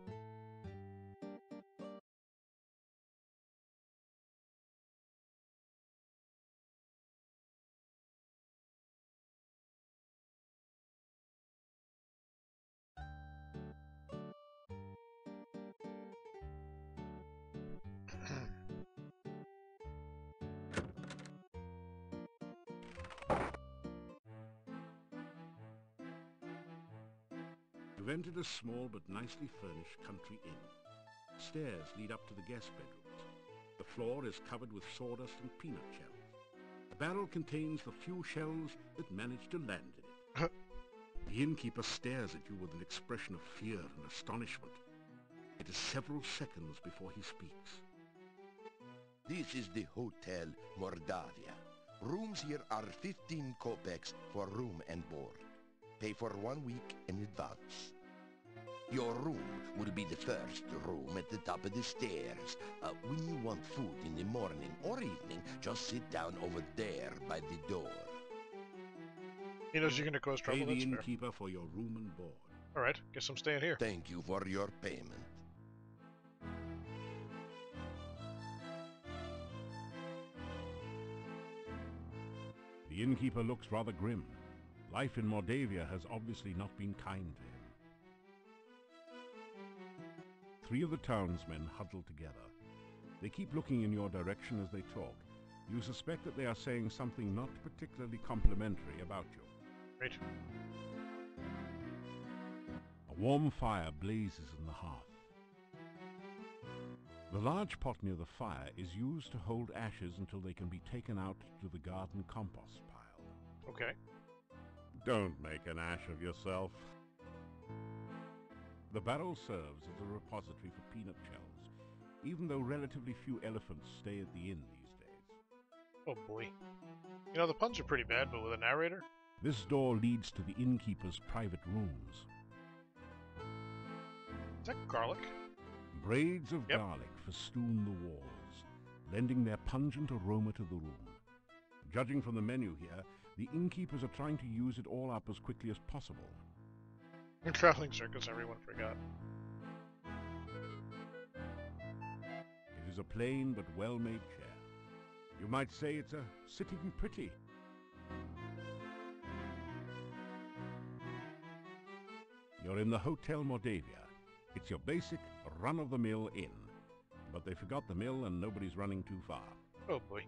You've entered a small but nicely furnished country inn. Stairs lead up to the guest bedrooms. The floor is covered with sawdust and peanut shells. The barrel contains the few shells that manage to land in it. The innkeeper stares at you with an expression of fear and astonishment. It is several seconds before he speaks. This is the Hotel Mordavia. Rooms here are 15 kopecks for room and board. Pay for 1 week in advance. Your room will be the first room at the top of the stairs. When you want food in the morning or evening, just sit down over there by the door. He knows you're gonna cause trouble. Pay the innkeeper for your room and board. Alright, guess I'm staying here. Thank you for your payment. The innkeeper looks rather grim. Life in Mordavia has obviously not been kind to him. 3 of the townsmen huddle together. They keep looking in your direction as they talk. You suspect that they are saying something not particularly complimentary about you. Right. A warm fire blazes in the hearth. The large pot near the fire is used to hold ashes until they can be taken out to the garden compost pile. Okay. Don't make an ash of yourself. The barrel serves as a repository for peanut shells, even though relatively few elephants stay at the inn these days. Oh boy. You know, the puns are pretty bad, but with a narrator? This door leads to the innkeeper's private rooms. Is that garlic? Braids of garlic festoon the walls, lending their pungent aroma to the room. Judging from the menu here, the innkeepers are trying to use it all up as quickly as possible. In traveling circus, everyone forgot. It is a plain but well-made chair. You might say it's a sitting pretty. You're in the Hotel Mordavia. It's your basic, run-of-the-mill inn. But they forgot the mill and nobody's running too far. Oh boy.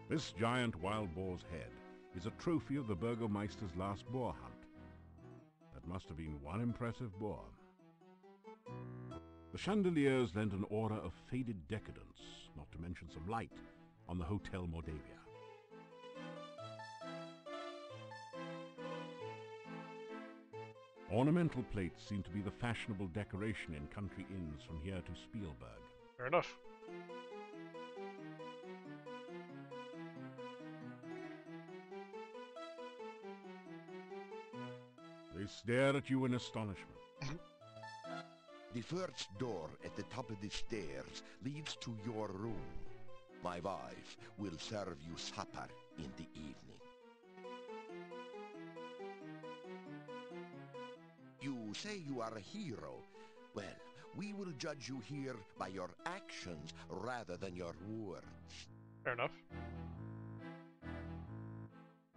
This giant wild boar's head is a trophy of the Burgomeister's last boar hunt. That must have been one impressive boar. The chandeliers lend an aura of faded decadence, not to mention some light, on the Hotel Mordavia. Ornamental plates seem to be the fashionable decoration in country inns from here to Spielberg. Fair enough. They stare at you in astonishment. The first door at the top of the stairs leads to your room. My wife will serve you supper in the evening. You say you are a hero. Well, we will judge you here by your actions rather than your words. Fair enough.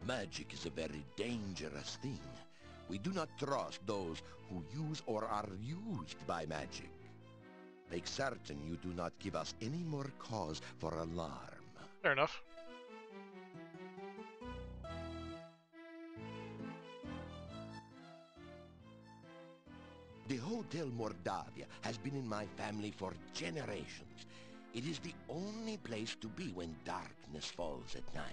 Magic is a very dangerous thing. We do not trust those who use or are used by magic. Make certain you do not give us any more cause for alarm. Fair enough. The Hotel Mordavia has been in my family for generations. It is the only place to be when darkness falls at night.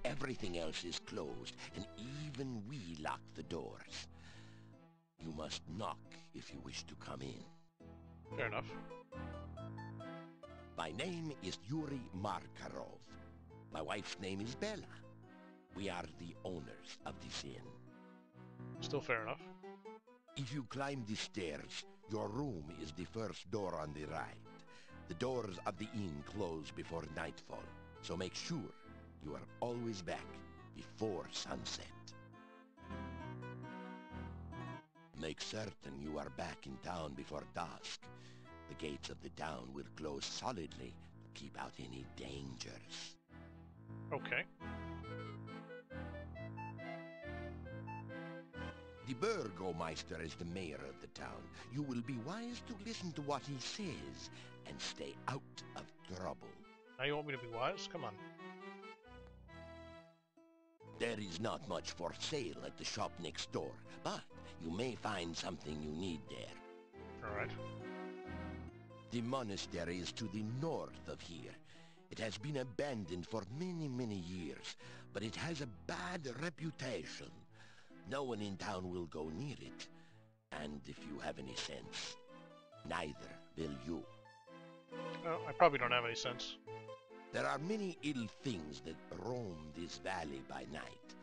Everything else is closed, and even we lock the doors. You must knock if you wish to come in. Fair enough. My name is Yuri Markarov. My wife's name is Bella. We are the owners of this inn. Still fair enough. If you climb the stairs, your room is the first door on the right. The doors of the inn close before nightfall, so make sure you are always back before sunset. Make certain you are back in town before dusk. The gates of the town will close solidly to keep out any dangers. Okay. The Burgomeister is the mayor of the town. You will be wise to listen to what he says and stay out of trouble. Now you want me to be wise? Come on. There is not much for sale at the shop next door, but you may find something you need there. Alright. The monastery is to the north of here. It has been abandoned for many, many years, but it has a bad reputation. No one in town will go near it, and if you have any sense, neither will you. Well, I probably don't have any sense. There are many ill things that roam this valley by night.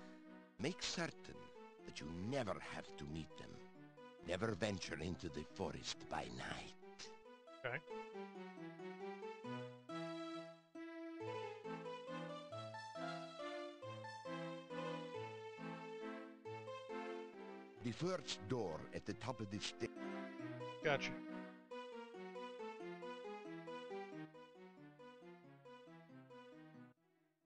Make certain that you never have to meet them. Never venture into the forest by night. Okay. The first door at the top of the stairs. Gotcha.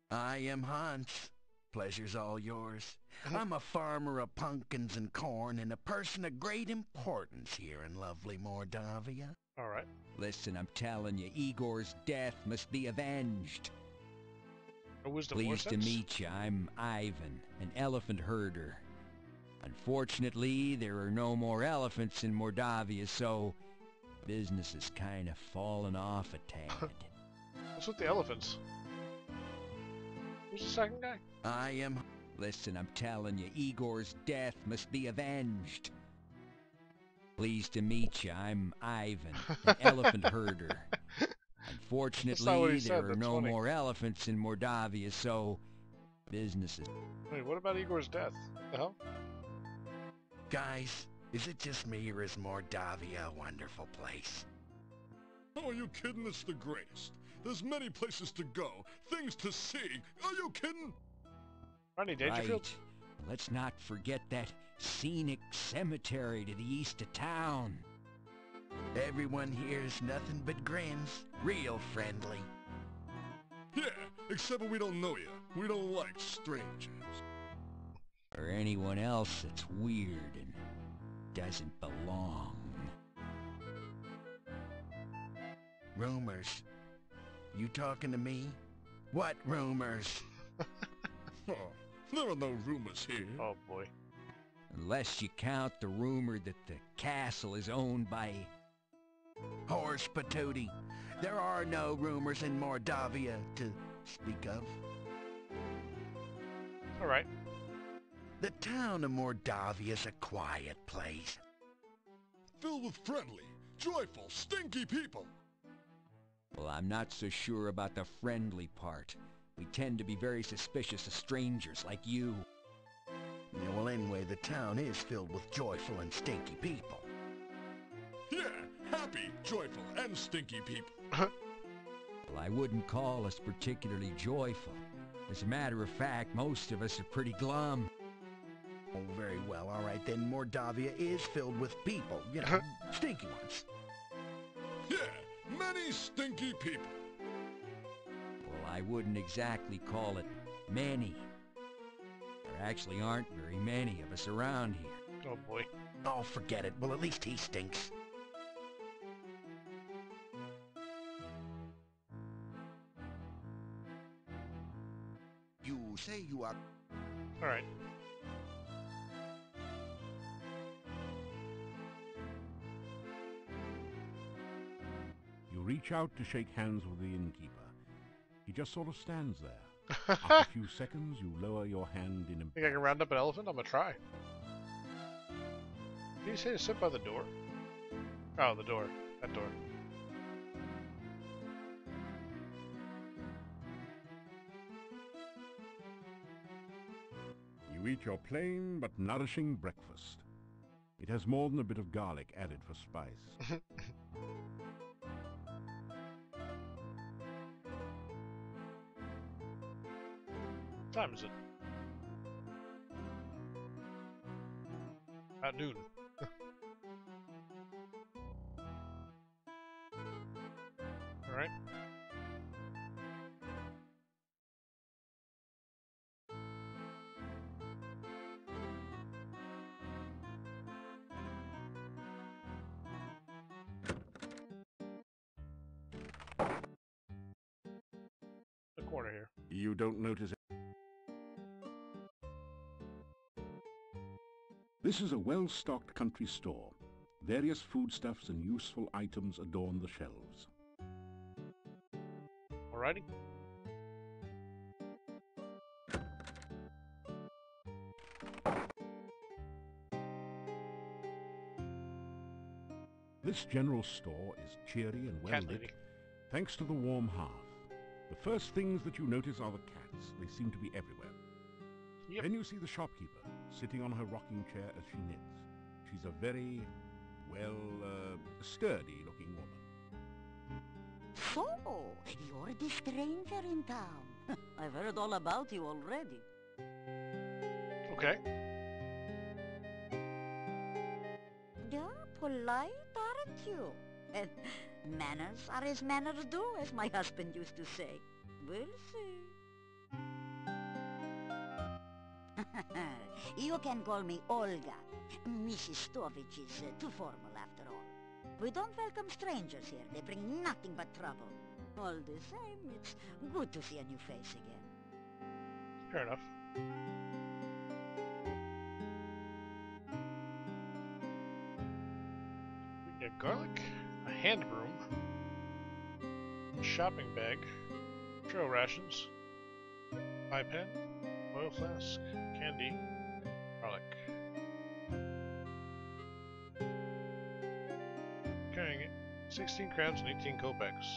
I am Hans. Pleasure's all yours. I'm a farmer of pumpkins and corn and a person of great importance here in lovely Mordavia. Alright. Listen, I'm telling you, Igor's death must be avenged. A wisdom Pleased to meet you. I'm Ivan, an elephant herder. Unfortunately, there are no more elephants in Mordavia, so business has kind of fallen off a tad. What's with the elephants? Who's the second guy? I am... Listen, I'm telling you, Igor's death must be avenged. Pleased to meet you. I'm Ivan, an elephant herder. Unfortunately, there are no more elephants in Mordavia, so business is... Wait, what about Igor's death? What the hell? Guys, is it just me or is Mordavia a wonderful place? Oh, are you kidding? It's the greatest. There's many places to go, things to see. Are you kidding? Rodney Dangerfield? Right. Let's not forget that scenic cemetery to the east of town. Everyone here's nothing but grins. Real friendly. Yeah, except when we don't know you. We don't like strangers. Or anyone else that's weird and doesn't belong. Rumors. You talking to me? What rumors? Oh, there are no rumors here. Oh boy. Unless you count the rumor that the castle is owned by... Horse patootie. There are no rumors in Mordavia to speak of. Alright. The town of Mordavia is a quiet place. Filled with friendly, joyful, stinky people. Well, I'm not so sure about the friendly part. We tend to be very suspicious of strangers like you. Yeah, well, anyway, the town is filled with joyful and stinky people. Yeah, happy, joyful, and stinky people. Well, I wouldn't call us particularly joyful. As a matter of fact, most of us are pretty glum. Oh, very well. All right, then Mordavia is filled with people. You know, stinky ones. Yeah, many stinky people. Well, I wouldn't exactly call it many. There actually aren't very many of us around here. Oh boy. Oh, forget it. Well, at least he stinks. You say you are... Alright. You reach out to shake hands with the innkeeper. He just sort of stands there. After a few seconds, you lower your hand in Think I can round up an elephant? I'm gonna try. Did you say to sit by the door? Oh, the door. That door. You eat your plain but nourishing breakfast. It has more than a bit of garlic added for spice. What time is it? At noon. Alright. The corner here. You don't notice it. This is a well-stocked country store. Various foodstuffs and useful items adorn the shelves. Alrighty. This general store is cheery and well lit, thanks to the warm hearth. The first things that you notice are the cats. They seem to be everywhere. Yep. Then you see the shopkeeper, sitting on her rocking chair as she knits. She's a very, sturdy-looking woman. So, you're the stranger in town. I've heard all about you already. Okay. You're polite, aren't you? And manners are as manners do, as my husband used to say. We'll see. You can call me Olga. Mrs. Stovich is too formal after all. We don't welcome strangers here. They bring nothing but trouble. All the same, it's good to see a new face again. Fair enough. We get garlic, a hand broom, a shopping bag, trail rations, eye pen, oil flask, candy, garlic. Carrying it, 16 crowns and 18 kopecks.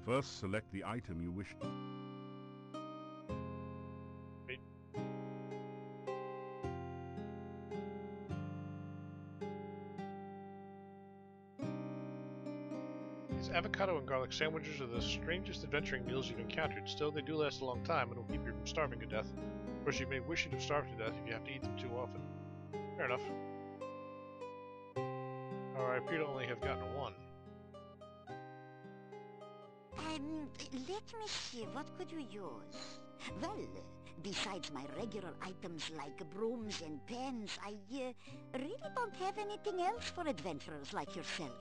First, select the item you wish. Wait. These avocado and garlic sandwiches are the strangest adventuring meals you've encountered. Still, they do last a long time and will keep you from starving to death. Of course, you may wish you'd have starved to death if you have to eat them too often. Fair enough. I appear to only have gotten one. Let me see, what could you use? Well, besides my regular items like brooms and pens, I really don't have anything else for adventurers like yourself.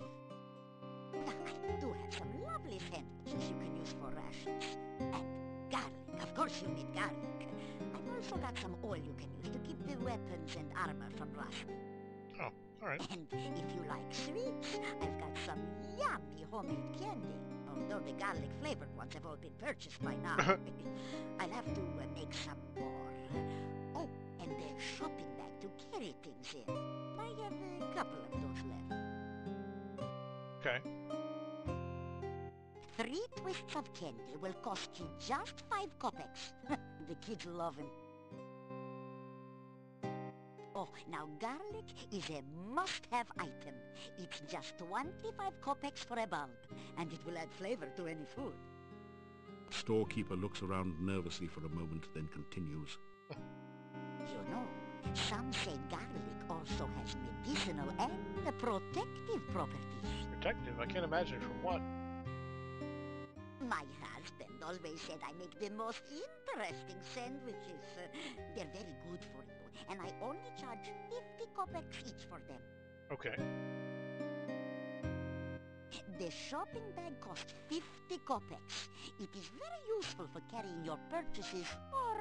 I do have some lovely sandwiches you can use for rations. And garlic, of course you'll need garlic. I've also got some oil you can use to keep the weapons and armor from rusting. Oh, alright. And if you like sweets, I've got some yummy homemade candy. Although the garlic-flavored ones have all been purchased by now. I'll have to make some more. Oh, and a shopping bag to carry things in. I have a couple of those left. Okay. 3 twists of candy will cost you just 5 kopecks. The kids love them. Oh, now garlic is a must-have item. It's just 25 kopecks for a bulb, and it will add flavor to any food. The storekeeper looks around nervously for a moment, then continues. You know, some say garlic also has medicinal and protective properties. Protective? I can't imagine from what. My husband always said I make the most interesting sandwiches. They're very good for you, and I only charge 50 kopecks each for them. Okay. The shopping bag costs 50 kopecks. It is very useful for carrying your purchases or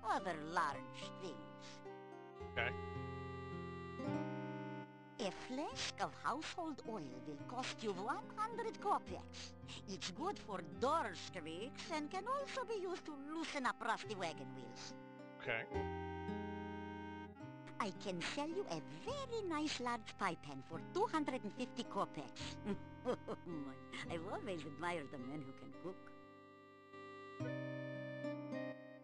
other large things. Okay. A flask of household oil will cost you 100 kopecks. It's good for door squeaks and can also be used to loosen up rusty wagon wheels. Okay. I can sell you a very nice large pie pan for 250 kopecks. I've always admired the men who can cook.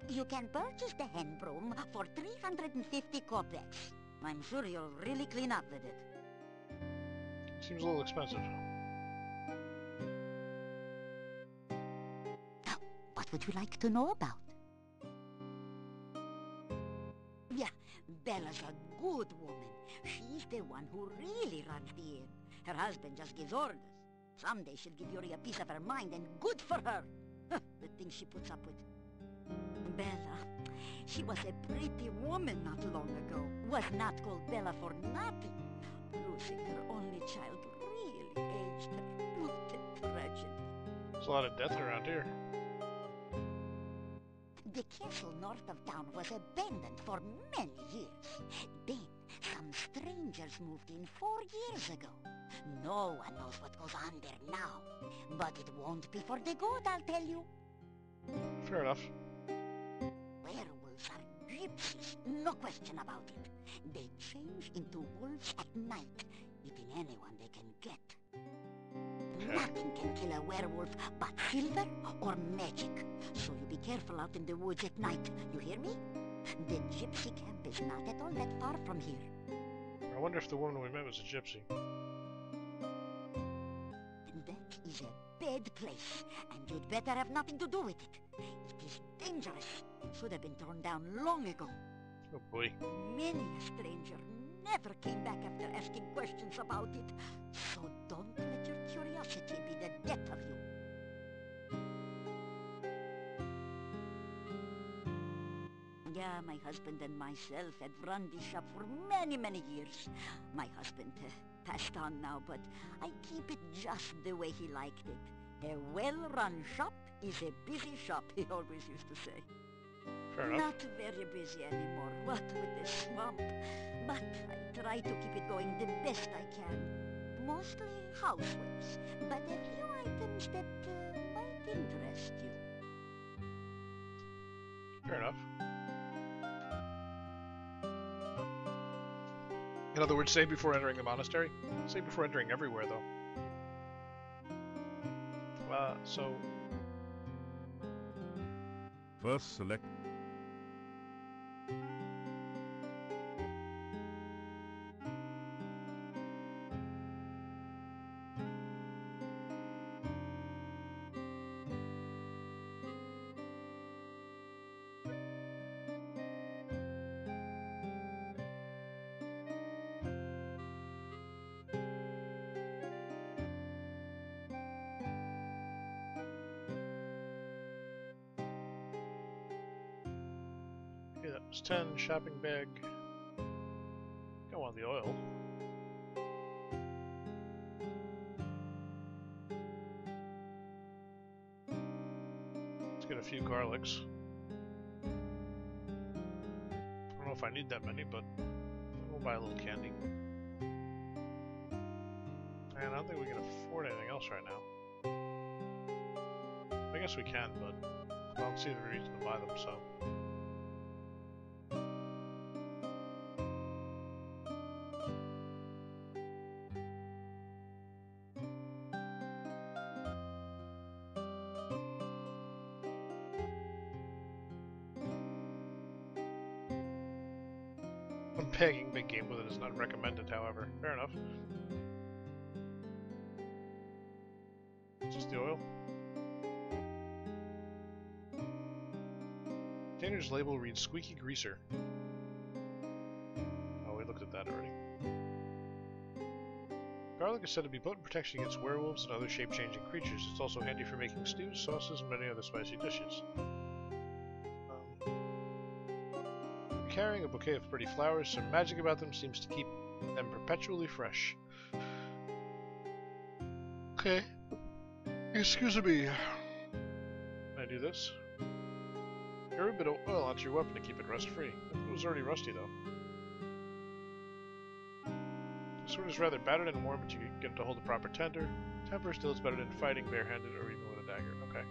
You can purchase the hen broom for 350 kopecks. I'm sure you'll really clean up with it. Seems a little expensive. What would you like to know about? Yeah, Bella's a good woman. She's the one who really runs the inn. Her husband just gives orders. Someday she'll give Yuri a piece of her mind, and good for her. The things she puts up with. Bella, she was a pretty woman not long ago. Was not called Bella for nothing. Losing her only child really aged her. What a tragedy. There's a lot of death around here. The castle north of town was abandoned for many years. Then, some strangers moved in 4 years ago. No one knows what goes on there now. But it won't be for the good, I'll tell you. Fair enough. Werewolves are gypsies, no question about it. They change into wolves at night, eating anyone they can get. Nothing can kill a werewolf but silver or magic. So you be careful out in the woods at night, you hear me? The gypsy camp is not at all that far from here. I wonder if the woman we met was a gypsy. That is a bad place, and you'd better have nothing to do with it. It is dangerous. It should have been torn down long ago. Oh boy. Many a stranger never came back after asking questions about it. So don't let your curiosity be the death of you. Yeah, my husband and myself had run this shop for many, many years. My husband passed on now, but I keep it just the way he liked it. A well-run shop is a busy shop, he always used to say. Fair enough. Not very busy anymore, what with the swamp. But I try to keep it going the best I can. Mostly housewares, but a few items that might interest you. Fair enough. In other words, save before entering the monastery? Save before entering everywhere, though. So... First, select... Okay, that was 10. Shopping bag. Go on the oil. Let's get a few garlics. I don't know if I need that many, but we'll buy a little candy. And I don't think we can afford anything else right now. I guess we can, but I don't see the reason to buy them, so... Pegging big game with it is not recommended, however. Fair enough. It's just the oil. Container's label reads Squeaky Greaser. Oh, we looked at that already. Garlic is said to be potent protection against werewolves and other shape-changing creatures. It's also handy for making stews, sauces, and many other spicy dishes. Carrying a bouquet of pretty flowers, some magic about them seems to keep them perpetually fresh. Okay. Excuse me. Can I do this? Pour a bit of oil onto your weapon to keep it rust-free. It was already rusty, though. The sword is rather battered and warm, but you can get it to hold a proper temper. Still, it's better than fighting barehanded or even with a dagger. Okay.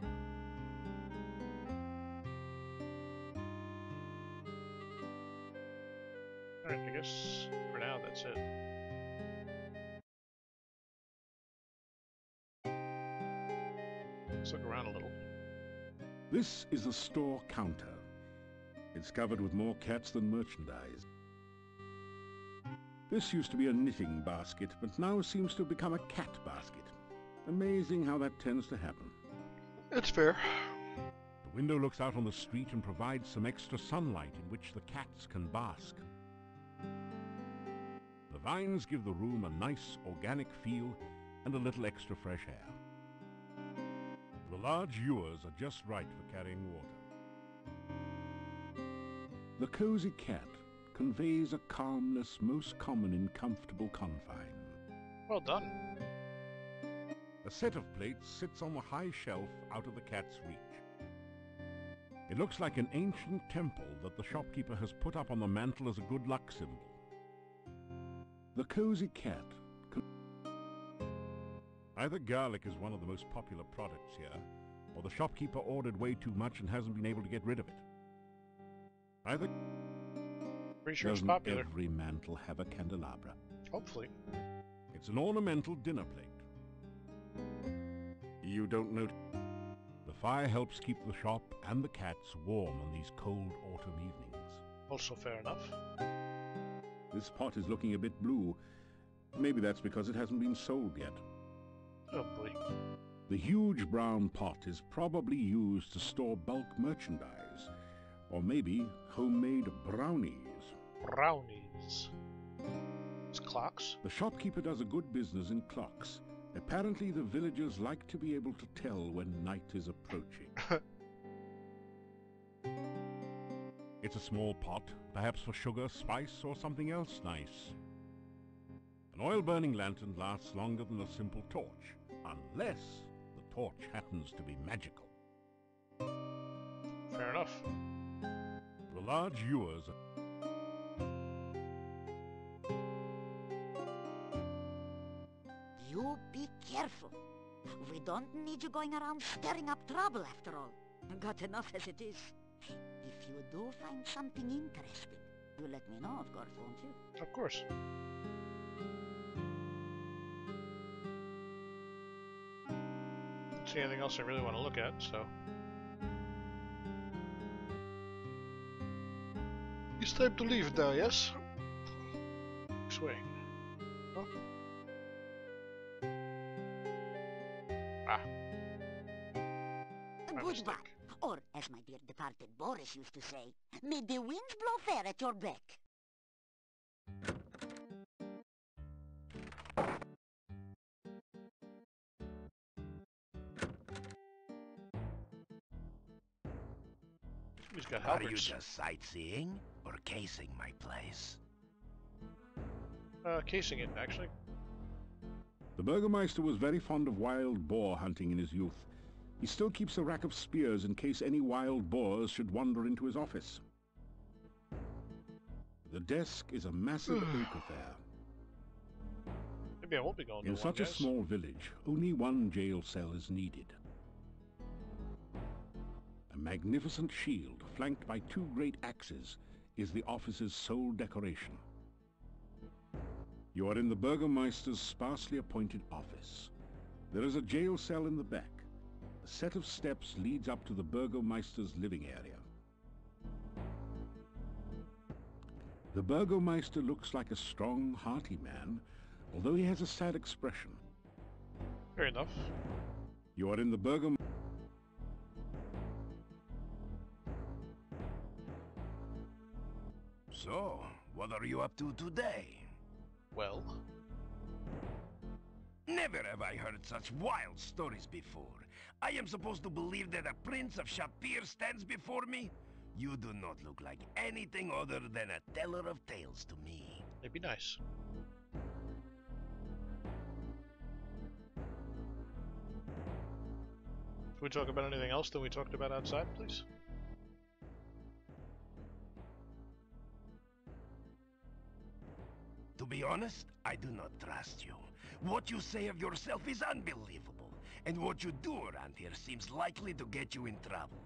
Alright, I guess for now that's it. Let's look around a little. This is a store counter. It's covered with more cats than merchandise. This used to be a knitting basket, but now seems to have become a cat basket. Amazing how that tends to happen. It's fair. The window looks out on the street and provides some extra sunlight in which the cats can bask. The vines give the room a nice organic feel and a little extra fresh air. The large ewers are just right for carrying water. The cozy cat conveys a calmness most common in comfortable confine. Well done. A set of plates sits on the high shelf out of the cat's reach. It looks like an ancient temple that the shopkeeper has put up on the mantel as a good luck symbol. The cozy cat. Either garlic is one of the most popular products here, or the shopkeeper ordered way too much and hasn't been able to get rid of it. Either pretty sure it's popular. Every mantel have a candelabra. Hopefully. It's an ornamental dinner plate. You don't know. The fire helps keep the shop and the cats warm on these cold autumn evenings. Also fair enough. This pot is looking a bit blue. Maybe that's because it hasn't been sold yet. Oh boy. The huge brown pot is probably used to store bulk merchandise, or maybe homemade brownies. Brownies. It's clocks? The shopkeeper does a good business in clocks. Apparently the villagers like to be able to tell when night is approaching. It's a small pot, perhaps for sugar, spice, or something else nice. An oil-burning lantern lasts longer than a simple torch, unless the torch happens to be magical. Fair enough. The large ewers are... You be careful. We don't need you going around stirring up trouble after all. Got enough as it is. If you do find something interesting, you let me know, of course, won't you? Of course. Don't see anything else I really want to look at, so... It's time to leave now, yes? This way. Huh? Ah. Goodbye. Or, as my dear departed Boris used to say, may the winds blow fair at your beck. He's got Are you halberds. just sightseeing or casing my place? Casing it, actually. The Burgermeister was very fond of wild boar hunting in his youth. He still keeps a rack of spears in case any wild boars should wander into his office. The desk is a massive oak affair. Maybe I won't be going to In one, such a guys. small village, only one jail cell is needed. A magnificent shield, flanked by two great axes, is the office's sole decoration. You are in the Burgermeister's sparsely appointed office. There is a jail cell in the back. A set of steps leads up to the Burgermeister's living area. The Burgomeister looks like a strong, hearty man, although he has a sad expression. Fair enough. You are in the Burgomeister. So, what are you up to today? Well? Never have I heard such wild stories before. I am supposed to believe that a Prince of Shapir stands before me? You do not look like anything other than a teller of tales to me. It'd be nice. Can we talk about anything else than we talked about outside, please? To be honest, I do not trust you. What you say of yourself is unbelievable, and what you do around here seems likely to get you in trouble.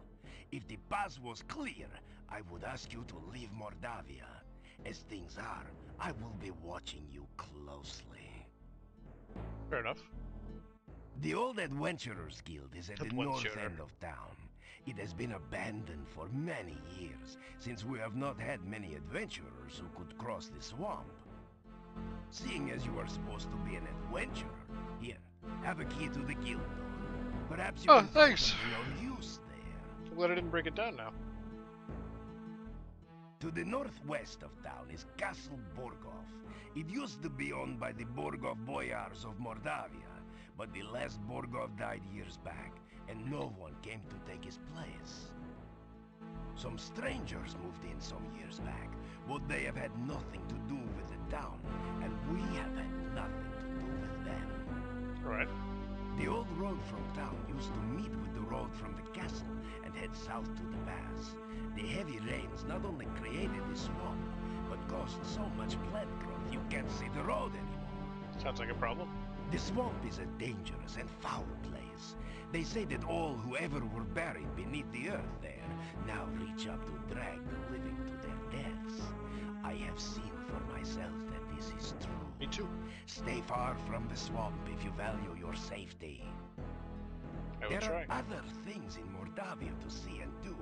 If the path was clear, I would ask you to leave Mordavia. As things are, I will be watching you closely. Fair enough. The old Adventurers Guild is at the north end of town. It has been abandoned for many years, since we have not had many adventurers who could cross the swamp. Seeing as you are supposed to be an adventurer, here, have a key to the guild door. Perhaps you can find something of use there. I'm glad I didn't break it down now. To the northwest of town is Castle Borgov. It used to be owned by the Borgov Boyars of Mordavia, but the last Borgov died years back, and no one came to take his place. Some strangers moved in some years back, but they have had nothing to do with the town, and we have had nothing to do with them. Right. The old road from town used to meet with the road from the castle and head south to the pass. The heavy rains not only created the swamp, but caused so much plant growth you can't see the road anymore. Sounds like a problem. The swamp is a dangerous and foul place. They say that all who ever were buried beneath the earth there now reach up to drag the living to their deaths. I have seen for myself that this is true. Me too. Stay far from the swamp if you value your safety. There are other things in Mordavia to see and do,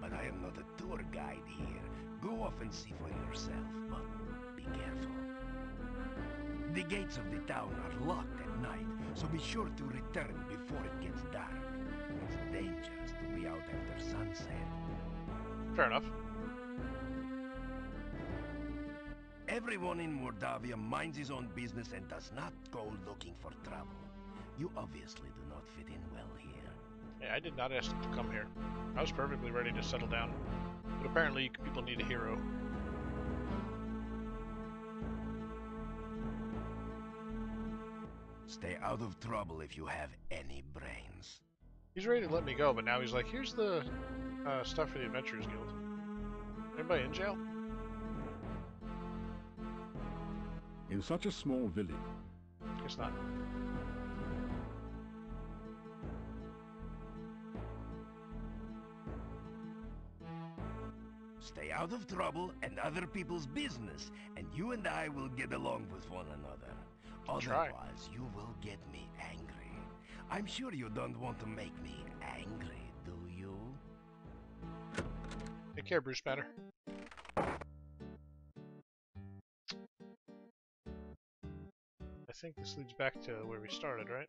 but I am not a tour guide here. Go off and see for yourself, but be careful. The gates of the town are locked at night, so be sure to return before it gets dark. It's dangerous to be out after sunset. Fair enough. Everyone in Mordavia minds his own business and does not go looking for trouble. You obviously do not fit in well here. Hey, I did not ask to come here. I was perfectly ready to settle down. But apparently people need a hero. Stay out of trouble if you have any brains. He's ready to let me go, but now he's like, here's the stuff for the Adventurers Guild. Anybody in jail? In such a small village. Guess not. Stay out of trouble and other people's business, and you and I will get along with one another. Otherwise, you will get me angry. I'm sure you don't want to make me angry, do you? Take care, Bruce Banner. I think this leads back to where we started, right?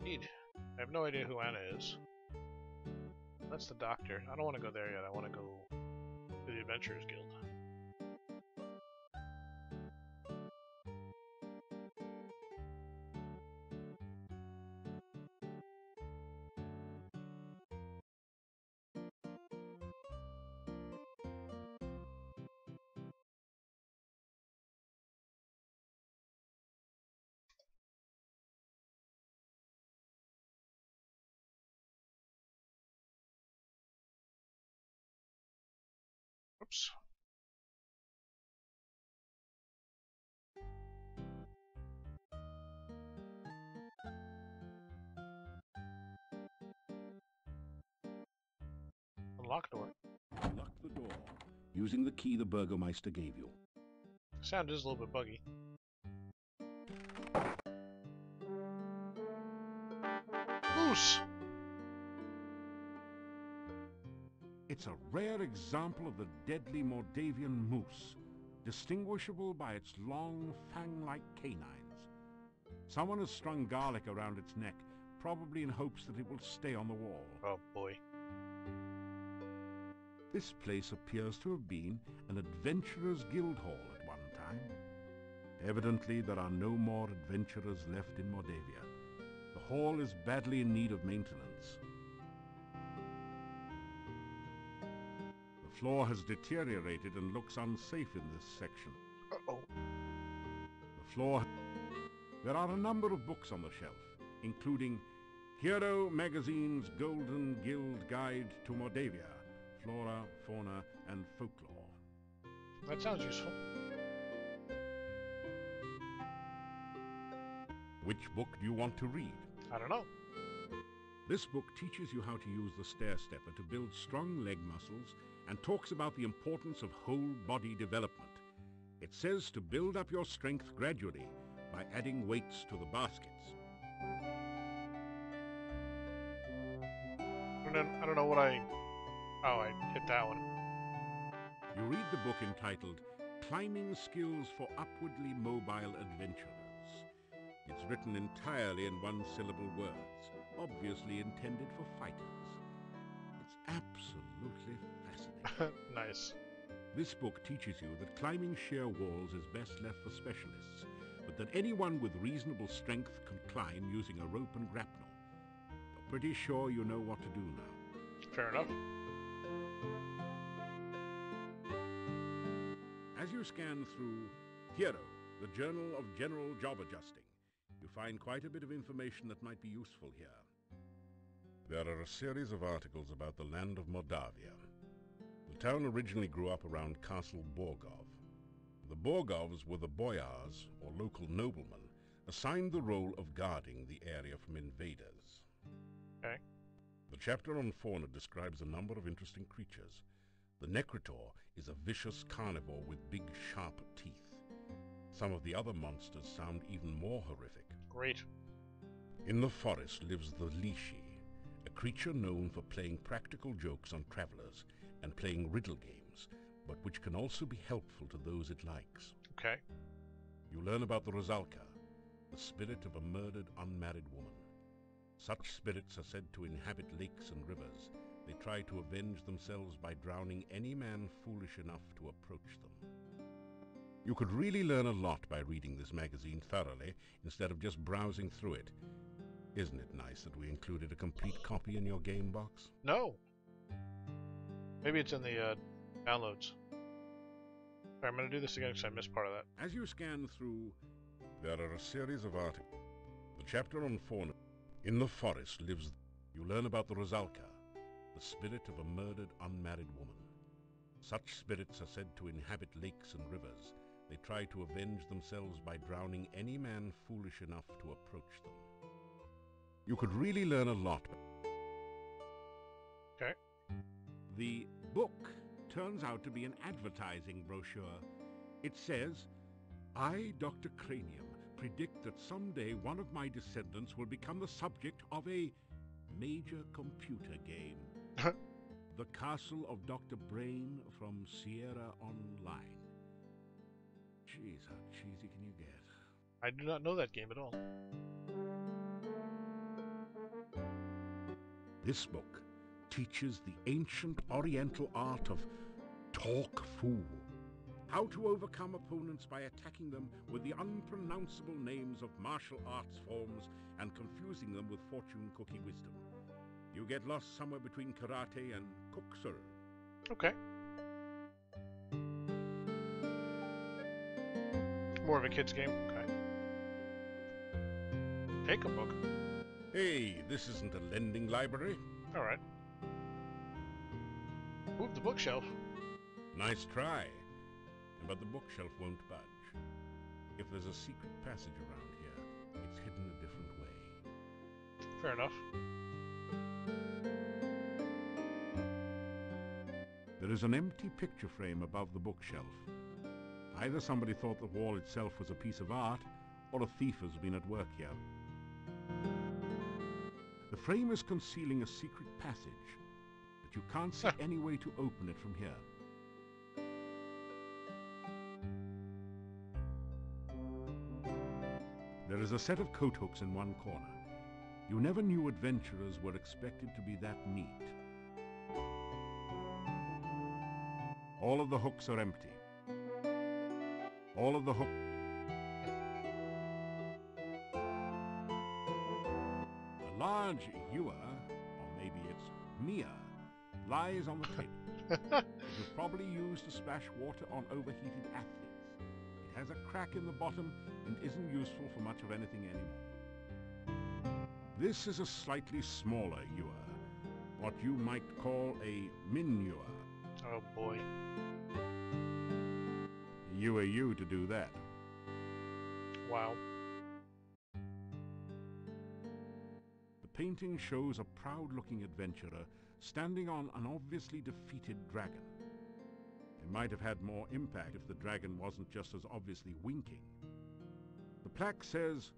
Indeed. I have no idea who Anna is. That's the doctor. I don't want to go there yet. I want to go to the Adventurers Guild. Oops. Unlock door. Unlock the door using the key the Burgomeister gave you. Sound is a little bit buggy. Moose! It's a rare example of the deadly Mordavian moose, distinguishable by its long, fang-like canines. Someone has strung garlic around its neck, probably in hopes that it will stay on the wall. Oh boy. This place appears to have been an adventurers' guild hall at one time. Evidently, there are no more adventurers left in Mordavia. The hall is badly in need of maintenance. The floor has deteriorated and looks unsafe in this section. Uh-oh. The floor... There are a number of books on the shelf, including Hero Magazine's Golden Guild Guide to Mordavia, Flora, Fauna, and Folklore. That sounds useful. Which book do you want to read? I don't know. This book teaches you how to use the stair stepper to build strong leg muscles and talks about the importance of whole body development. It says to build up your strength gradually by adding weights to the baskets. I don't know what I... Oh, I hit that one. You read the book entitled Climbing Skills for Upwardly Mobile Adventurers. It's written entirely in one-syllable words, obviously intended for fighters. It's absolutely fascinating. Nice. This book teaches you that climbing sheer walls is best left for specialists, but that anyone with reasonable strength can climb using a rope and grapnel. You're pretty sure you know what to do now. Fair enough. As you scan through Hero, the Journal of General Job Adjusting, you find quite a bit of information that might be useful here. There are a series of articles about the land of Mordavia. The town originally grew up around Castle Borgov. The Borgovs were the boyars, or local noblemen, assigned the role of guarding the area from invaders. Okay. The chapter on fauna describes a number of interesting creatures. The Necrotor is a vicious carnivore with big, sharp teeth. Some of the other monsters sound even more horrific. Great. In the forest lives the Lishi, a creature known for playing practical jokes on travelers and playing riddle games, but which can also be helpful to those it likes. Okay. You learn about the Rosalka, the spirit of a murdered, unmarried woman. Such spirits are said to inhabit lakes and rivers. They try to avenge themselves by drowning any man foolish enough to approach them. You could really learn a lot by reading this magazine thoroughly, instead of just browsing through it. Isn't it nice that we included a complete copy in your game box? No. Maybe it's in the downloads. Alright, I'm going to do this again because I missed part of that. As you scan through, there are a series of articles. The chapter on fauna. In the forest lives... You learn about the Rosalka, the spirit of a murdered, unmarried woman. Such spirits are said to inhabit lakes and rivers. They try to avenge themselves by drowning any man foolish enough to approach them. You could really learn a lot. Okay. The book turns out to be an advertising brochure. It says, I, Dr. Cranium, predict that someday one of my descendants will become the subject of a major computer game. The Castle of Dr. Brain from Sierra Online. Jeez, how cheesy can you get? I do not know that game at all. This book teaches the ancient Oriental art of Talk Fool. How to overcome opponents by attacking them with the unpronounceable names of martial arts forms and confusing them with fortune cookie wisdom. You get lost somewhere between karate and kuksu. Okay. More of a kid's game? Okay. Take a book. Hey, this isn't a lending library. Alright. Move the bookshelf. Nice try. But the bookshelf won't budge. If there's a secret passage around here, it's hidden a different way. Fair enough. There is an empty picture frame above the bookshelf. Either somebody thought the wall itself was a piece of art, or a thief has been at work here. The frame is concealing a secret passage, but but you can't see any way to open it from here. There is a set of coat hooks in one corner. You never knew adventurers were expected to be that neat. All of the hooks are empty. All of the hooks... A large ewer, or maybe it's Mia, lies on the table. It was probably used to splash water on overheated athletes. It has a crack in the bottom and isn't useful for much of anything anymore. This is a slightly smaller ewer, what you might call a min ewer. Oh boy. You are you to do that. Wow. The painting shows a proud-looking adventurer standing on an obviously defeated dragon. It might have had more impact if the dragon wasn't just as obviously winking. The plaque says,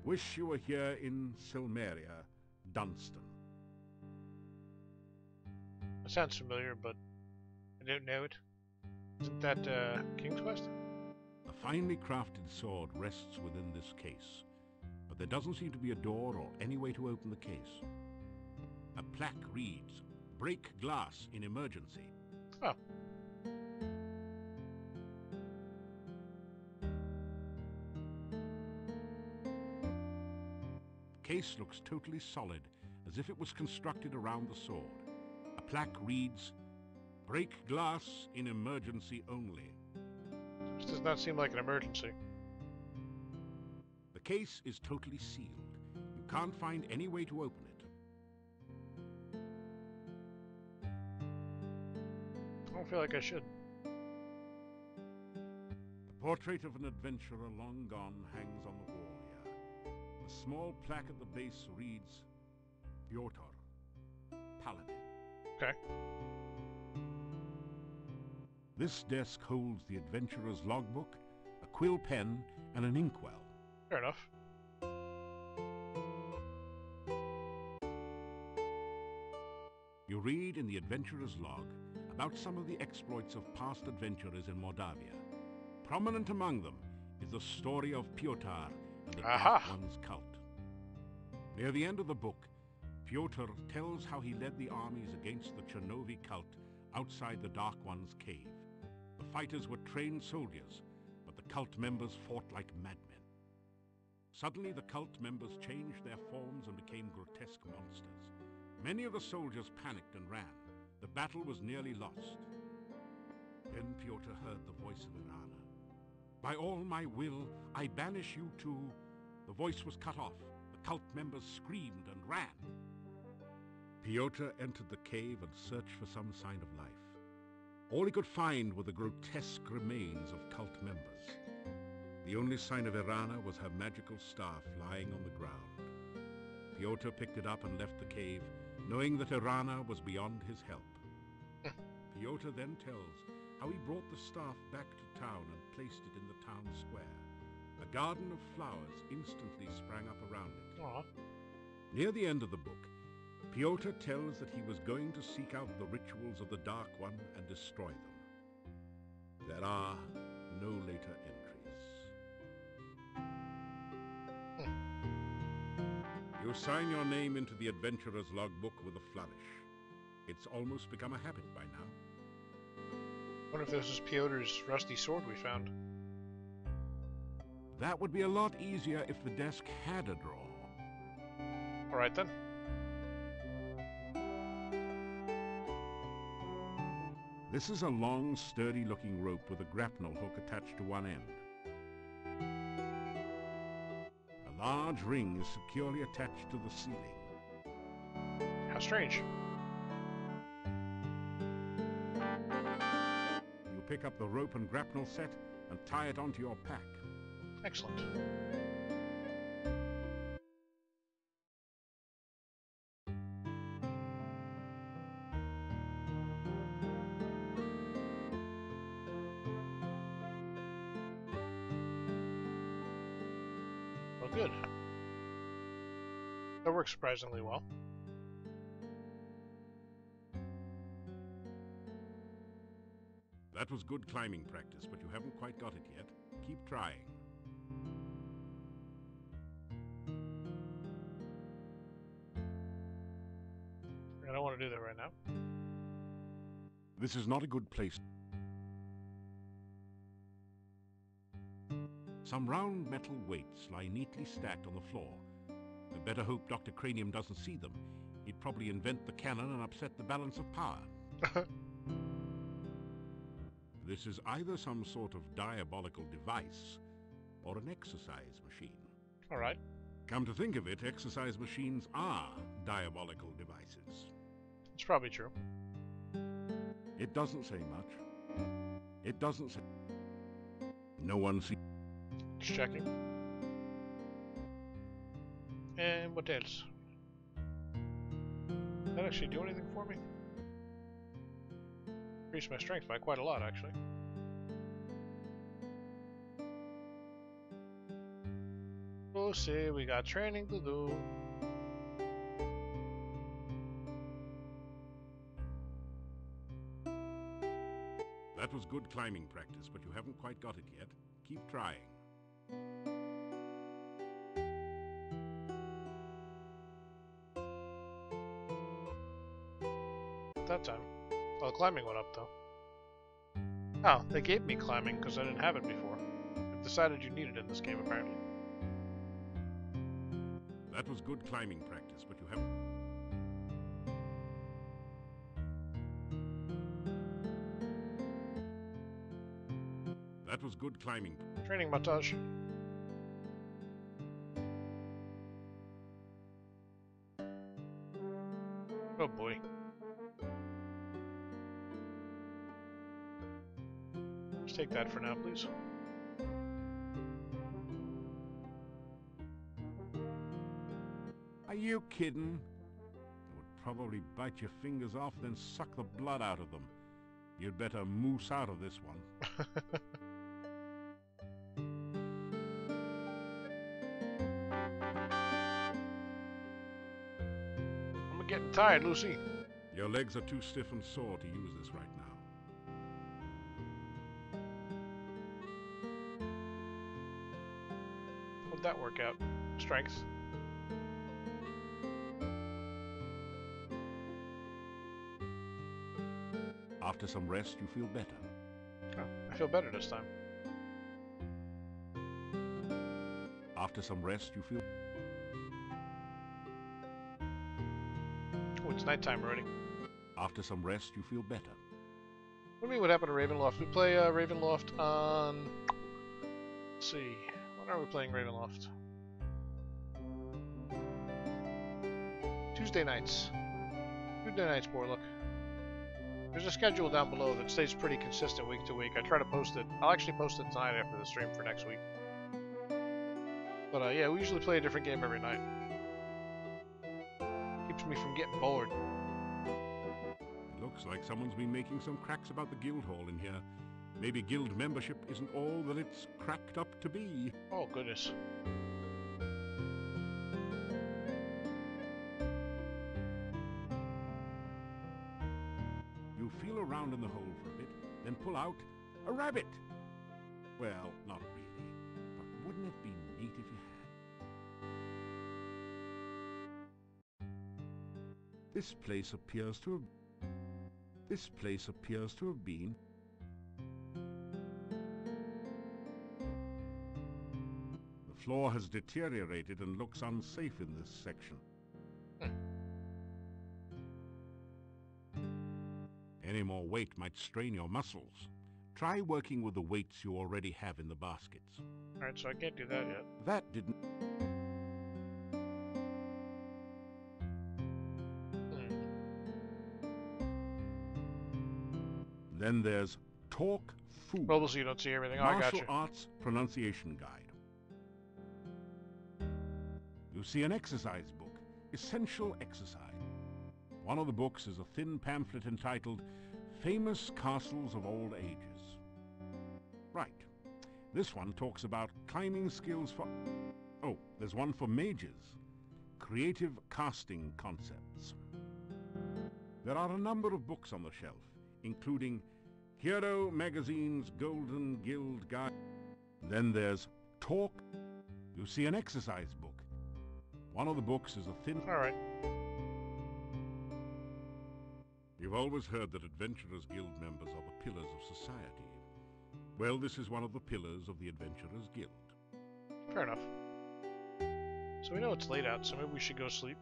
"Wish you were here in Silmeria, Dunstan." That sounds familiar, but I don't know it. Isn't that King's Quest? A finely crafted sword rests within this case, but there doesn't seem to be a door or any way to open the case. A plaque reads, "Break glass in emergency." Oh. The case looks totally solid, as if it was constructed around the sword. A plaque reads, "Break glass in emergency only." This does not seem like an emergency. The case is totally sealed. You can't find any way to open it. I don't feel like I should. The portrait of an adventurer long gone hangs on the wall here. A small plaque at the base reads, "Piotr, Paladin." Okay. This desk holds the adventurer's logbook, a quill pen, and an inkwell. Fair enough. You read in the adventurer's log about some of the exploits of past adventurers in Mordavia. Prominent among them is the story of Piotr and the Dark One's cult. Near the end of the book, Piotr tells how he led the armies against the Chernovi cult outside the Dark One's cave. The fighters were trained soldiers, but the cult members fought like madmen. Suddenly, the cult members changed their forms and became grotesque monsters. Many of the soldiers panicked and ran. The battle was nearly lost. Then Piotr heard the voice of Irana. "By all my will, I banish you to..." The voice was cut off. The cult members screamed and ran. Piotr entered the cave and searched for some sign of life. All he could find were the grotesque remains of cult members. The only sign of Irana was her magical staff lying on the ground. Piotr picked it up and left the cave, knowing that Irana was beyond his help. Piotr then tells how he brought the staff back to town and placed it in the town square. A garden of flowers instantly sprang up around it. Aww. Near the end of the book, Piotr tells that he was going to seek out the rituals of the Dark One and destroy them. There are no later entries. You sign your name into the adventurer's logbook with a flourish. It's almost become a habit by now. I wonder if this is Piotr's rusty sword we found. That would be a lot easier if the desk had a drawer. Alright then. This is a long, sturdy-looking rope with a grapnel hook attached to one end. A large ring is securely attached to the ceiling. How strange. You pick up the rope and grapnel set and tie it onto your pack. Excellent. Well, good. That works surprisingly well. That was good climbing practice, but you haven't quite got it yet. Keep trying. I don't want to do that right now. This is not a good place. Some round metal weights lie neatly stacked on the floor. We better hope Dr. Cranium doesn't see them. He'd probably invent the cannon and upset the balance of power. This is either some sort of diabolical device or an exercise machine. All right. Come to think of it, exercise machines are diabolical devices. It's probably true. It doesn't say much. It doesn't say... No one sees... Just checking. And what else? Did that actually do anything for me? Increased my strength by quite a lot, actually. We'll see, we got training to do. That was good climbing practice, but you haven't quite got it yet. Keep trying. That time. Well, climbing went up, though. Oh, they gave me climbing because I didn't have it before. They've decided you need it in this game, apparently. That was good climbing practice, but you haven't... That was good climbing. Training montage. Oh boy. Let's take that for now, please. Are you kidding? It would probably bite your fingers off, then suck the blood out of them. You'd better moose out of this one. I'm getting tired, Lucy. Your legs are too stiff and sore to use this right now. How'd that work out? Strength. After some rest, you feel better. Oh, I feel better this time. After some rest, you feel... Oh, it's nighttime already. After some rest, you feel better. What do you mean what happened to Ravenloft? We play Ravenloft on... Let's see. When are we playing Ravenloft? Tuesday nights. Tuesday nights, Borlook. There's a schedule down below that stays pretty consistent week to week. I try to post it. I'll actually post it tonight after the stream for next week. But yeah, we usually play a different game every night. Keeps me from getting bored. It looks like someone's been making some cracks about the guild hall in here. Maybe guild membership isn't all that it's cracked up to be. Oh, goodness. You feel around in the hole for a bit, then pull out a rabbit. Well, not really, but wouldn't it be neat if you had? This place appears to have been... The floor has deteriorated and looks unsafe in this section. Any more weight might strain your muscles. Try working with the weights you already have in the baskets. Alright, so I can't do that yet. That didn't... Then there's Talk Food. Well, so you don't see everything. Oh, I got Martial you. Arts Pronunciation Guide. You see an exercise book, Essential Exercise. One of the books is a thin pamphlet entitled Famous Castles of All Ages. Right. This one talks about climbing skills for... Oh, there's one for mages. Creative casting concepts. There are a number of books on the shelf, including Hero Magazine's Golden Guild Guide. Then there's Talk. You see an exercise book. One of the books is a thin... Alright. You've always heard that Adventurers Guild members are the pillars of society. Well, this is one of the pillars of the Adventurers Guild. Fair enough. So we know it's late out, so maybe we should go sleep.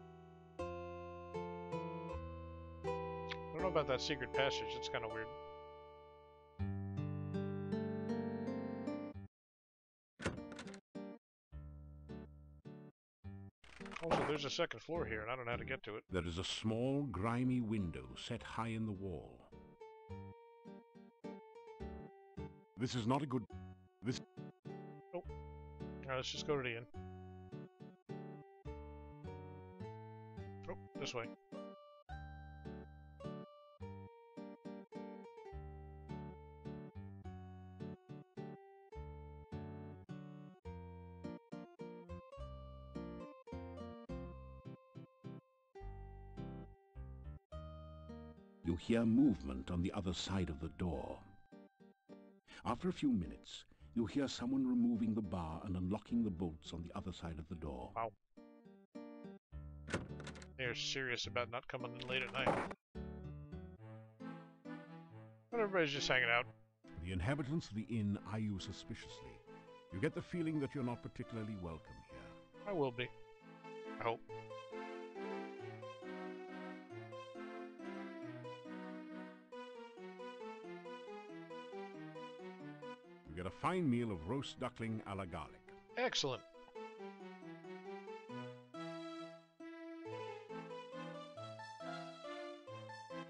I don't know about that secret passage, it's kind of weird. Also, there's a second floor here, and I don't know how to get to it. There is a small, grimy window set high in the wall. This is not a good... This... Oh. Alright, let's just go to the inn. Oh, this way. You hear movement on the other side of the door. After a few minutes, you hear someone removing the bar and unlocking the bolts on the other side of the door. Wow. They're serious about not coming in late at night. But everybody's just hanging out. The inhabitants of the inn eye you suspiciously. You get the feeling that you're not particularly welcome here. I will be. I hope. You get a fine meal of roast duckling a la garlic. Excellent.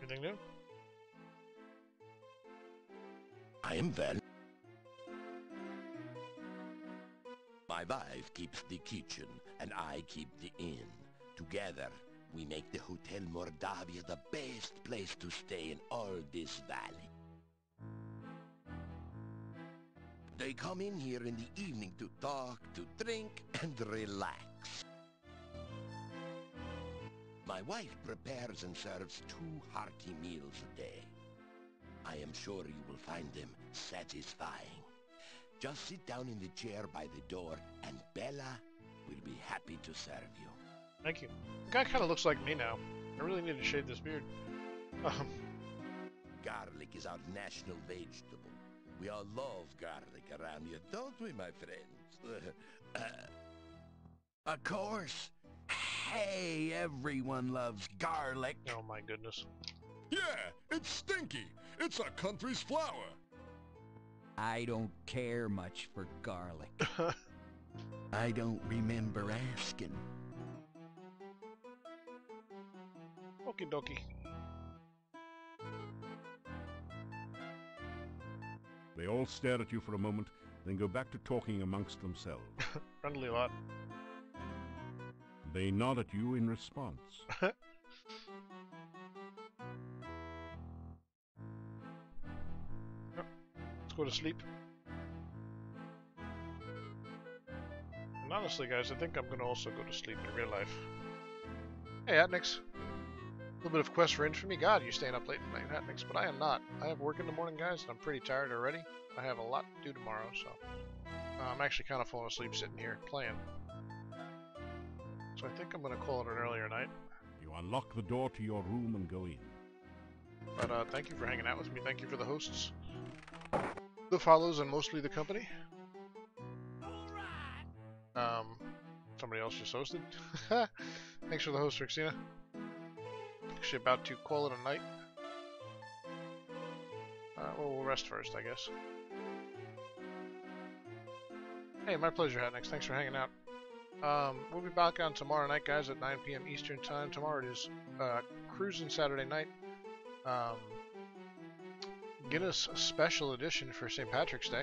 Anything new? I am well. My wife keeps the kitchen, and I keep the inn. Together, we make the Hotel Mordavia the best place to stay in all this valley. They come in here in the evening to talk, to drink, and relax. My wife prepares and serves 2 hearty meals a day. I am sure you will find them satisfying. Just sit down in the chair by the door, and Bella will be happy to serve you. Thank you. The guy kind of looks like me now. I really need to shave this beard. Garlic is our national vegetable. We all love garlic around here, don't we, my friends? Of course. Hey, everyone loves garlic. Oh my goodness. Yeah, it's stinky. It's our country's flower. I don't care much for garlic. I don't remember asking. Okie dokie. They all stare at you for a moment, then go back to talking amongst themselves. Friendly lot. They nod at you in response. Let's go to sleep. And honestly, guys, I think I'm going to also go to sleep in real life. Hey, Atnix. A little bit of quest for infamy. God, you're staying up late tonight, Atnix, but I am not. I have work in the morning, guys, and I'm pretty tired already. I have a lot to do tomorrow, so I'm actually kind of falling asleep sitting here playing. So I think I'm going to call it an earlier night. You unlock the door to your room and go in. But thank you for hanging out with me. Thank you for the hosts, the follows, and mostly the company. Somebody else just hosted. Thanks for the host, Rixina. Actually about to call it a night. Well, we'll rest first, I guess. Hey, my pleasure, Hatnex. Thanks for hanging out. We'll be back on tomorrow night, guys, at 9 p.m. Eastern Time. Tomorrow it is Cruising Saturday night. Guinness Special Edition for St. Patrick's Day.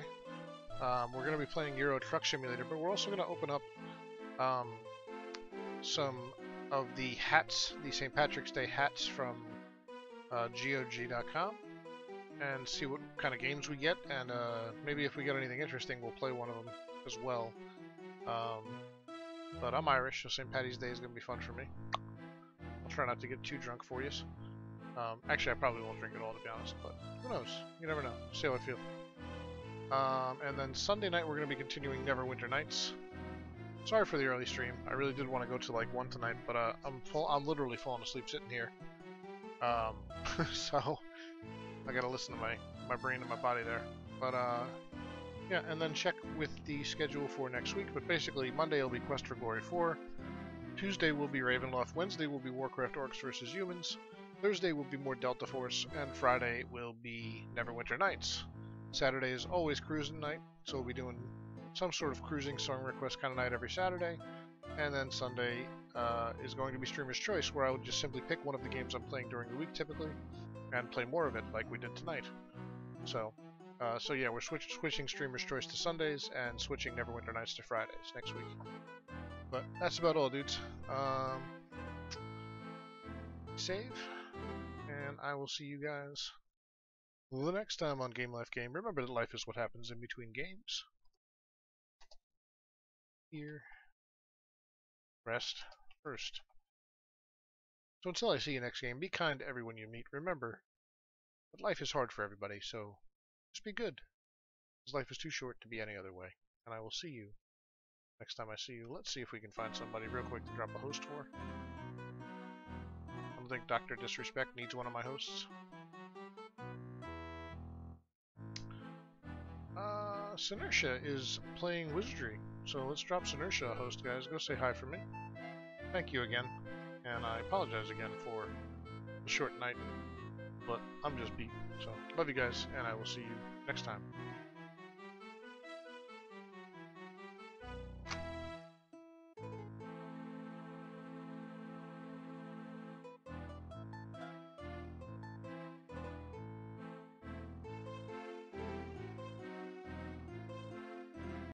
We're going to be playing Euro Truck Simulator, but we're also going to open up some of the hats, the St. Patrick's Day hats from GOG.com, and see what kind of games we get, and maybe if we get anything interesting, we'll play one of them as well. But I'm Irish, so St. Patty's Day is going to be fun for me. I'll try not to get too drunk for you. Actually, I probably won't drink it all, to be honest, but who knows? You never know. See how I feel. And then Sunday night, we're going to be continuing Neverwinter Nights. Sorry for the early stream. I really did want to go to like 1 tonight, but I'm literally falling asleep sitting here. So I gotta listen to my brain and my body there. But yeah, and then check with the schedule for next week. But basically, Monday will be Quest for Glory 4. Tuesday will be Ravenloft. Wednesday will be Warcraft Orcs vs. Humans. Thursday will be more Delta Force, and Friday will be Neverwinter Nights. Saturday is always cruising night, so we'll be doing some sort of cruising song request kind of night every Saturday. And then Sunday is going to be Streamer's Choice, where I would just simply pick one of the games I'm playing during the week typically, and play more of it like we did tonight. So yeah, we're switching Streamer's Choice to Sundays, and switching Neverwinter Nights to Fridays next week. But that's about all, dudes. Save, and I will see you guys the next time on GameLifeGame. Remember that life is what happens in between games. Here. Rest first. So until I see you next game, be kind to everyone you meet. Remember that life is hard for everybody, so just be good. Because life is too short to be any other way. And I will see you next time I see you. Let's see if we can find somebody real quick to drop a host for. I don't think Dr. Disrespect needs one of my hosts. Sinersha is playing Wizardry, so let's drop Sinersha a host, guys. Go say hi for me. Thank you again, and I apologize again for the short night, but I'm just beat. So, love you guys, and I will see you next time.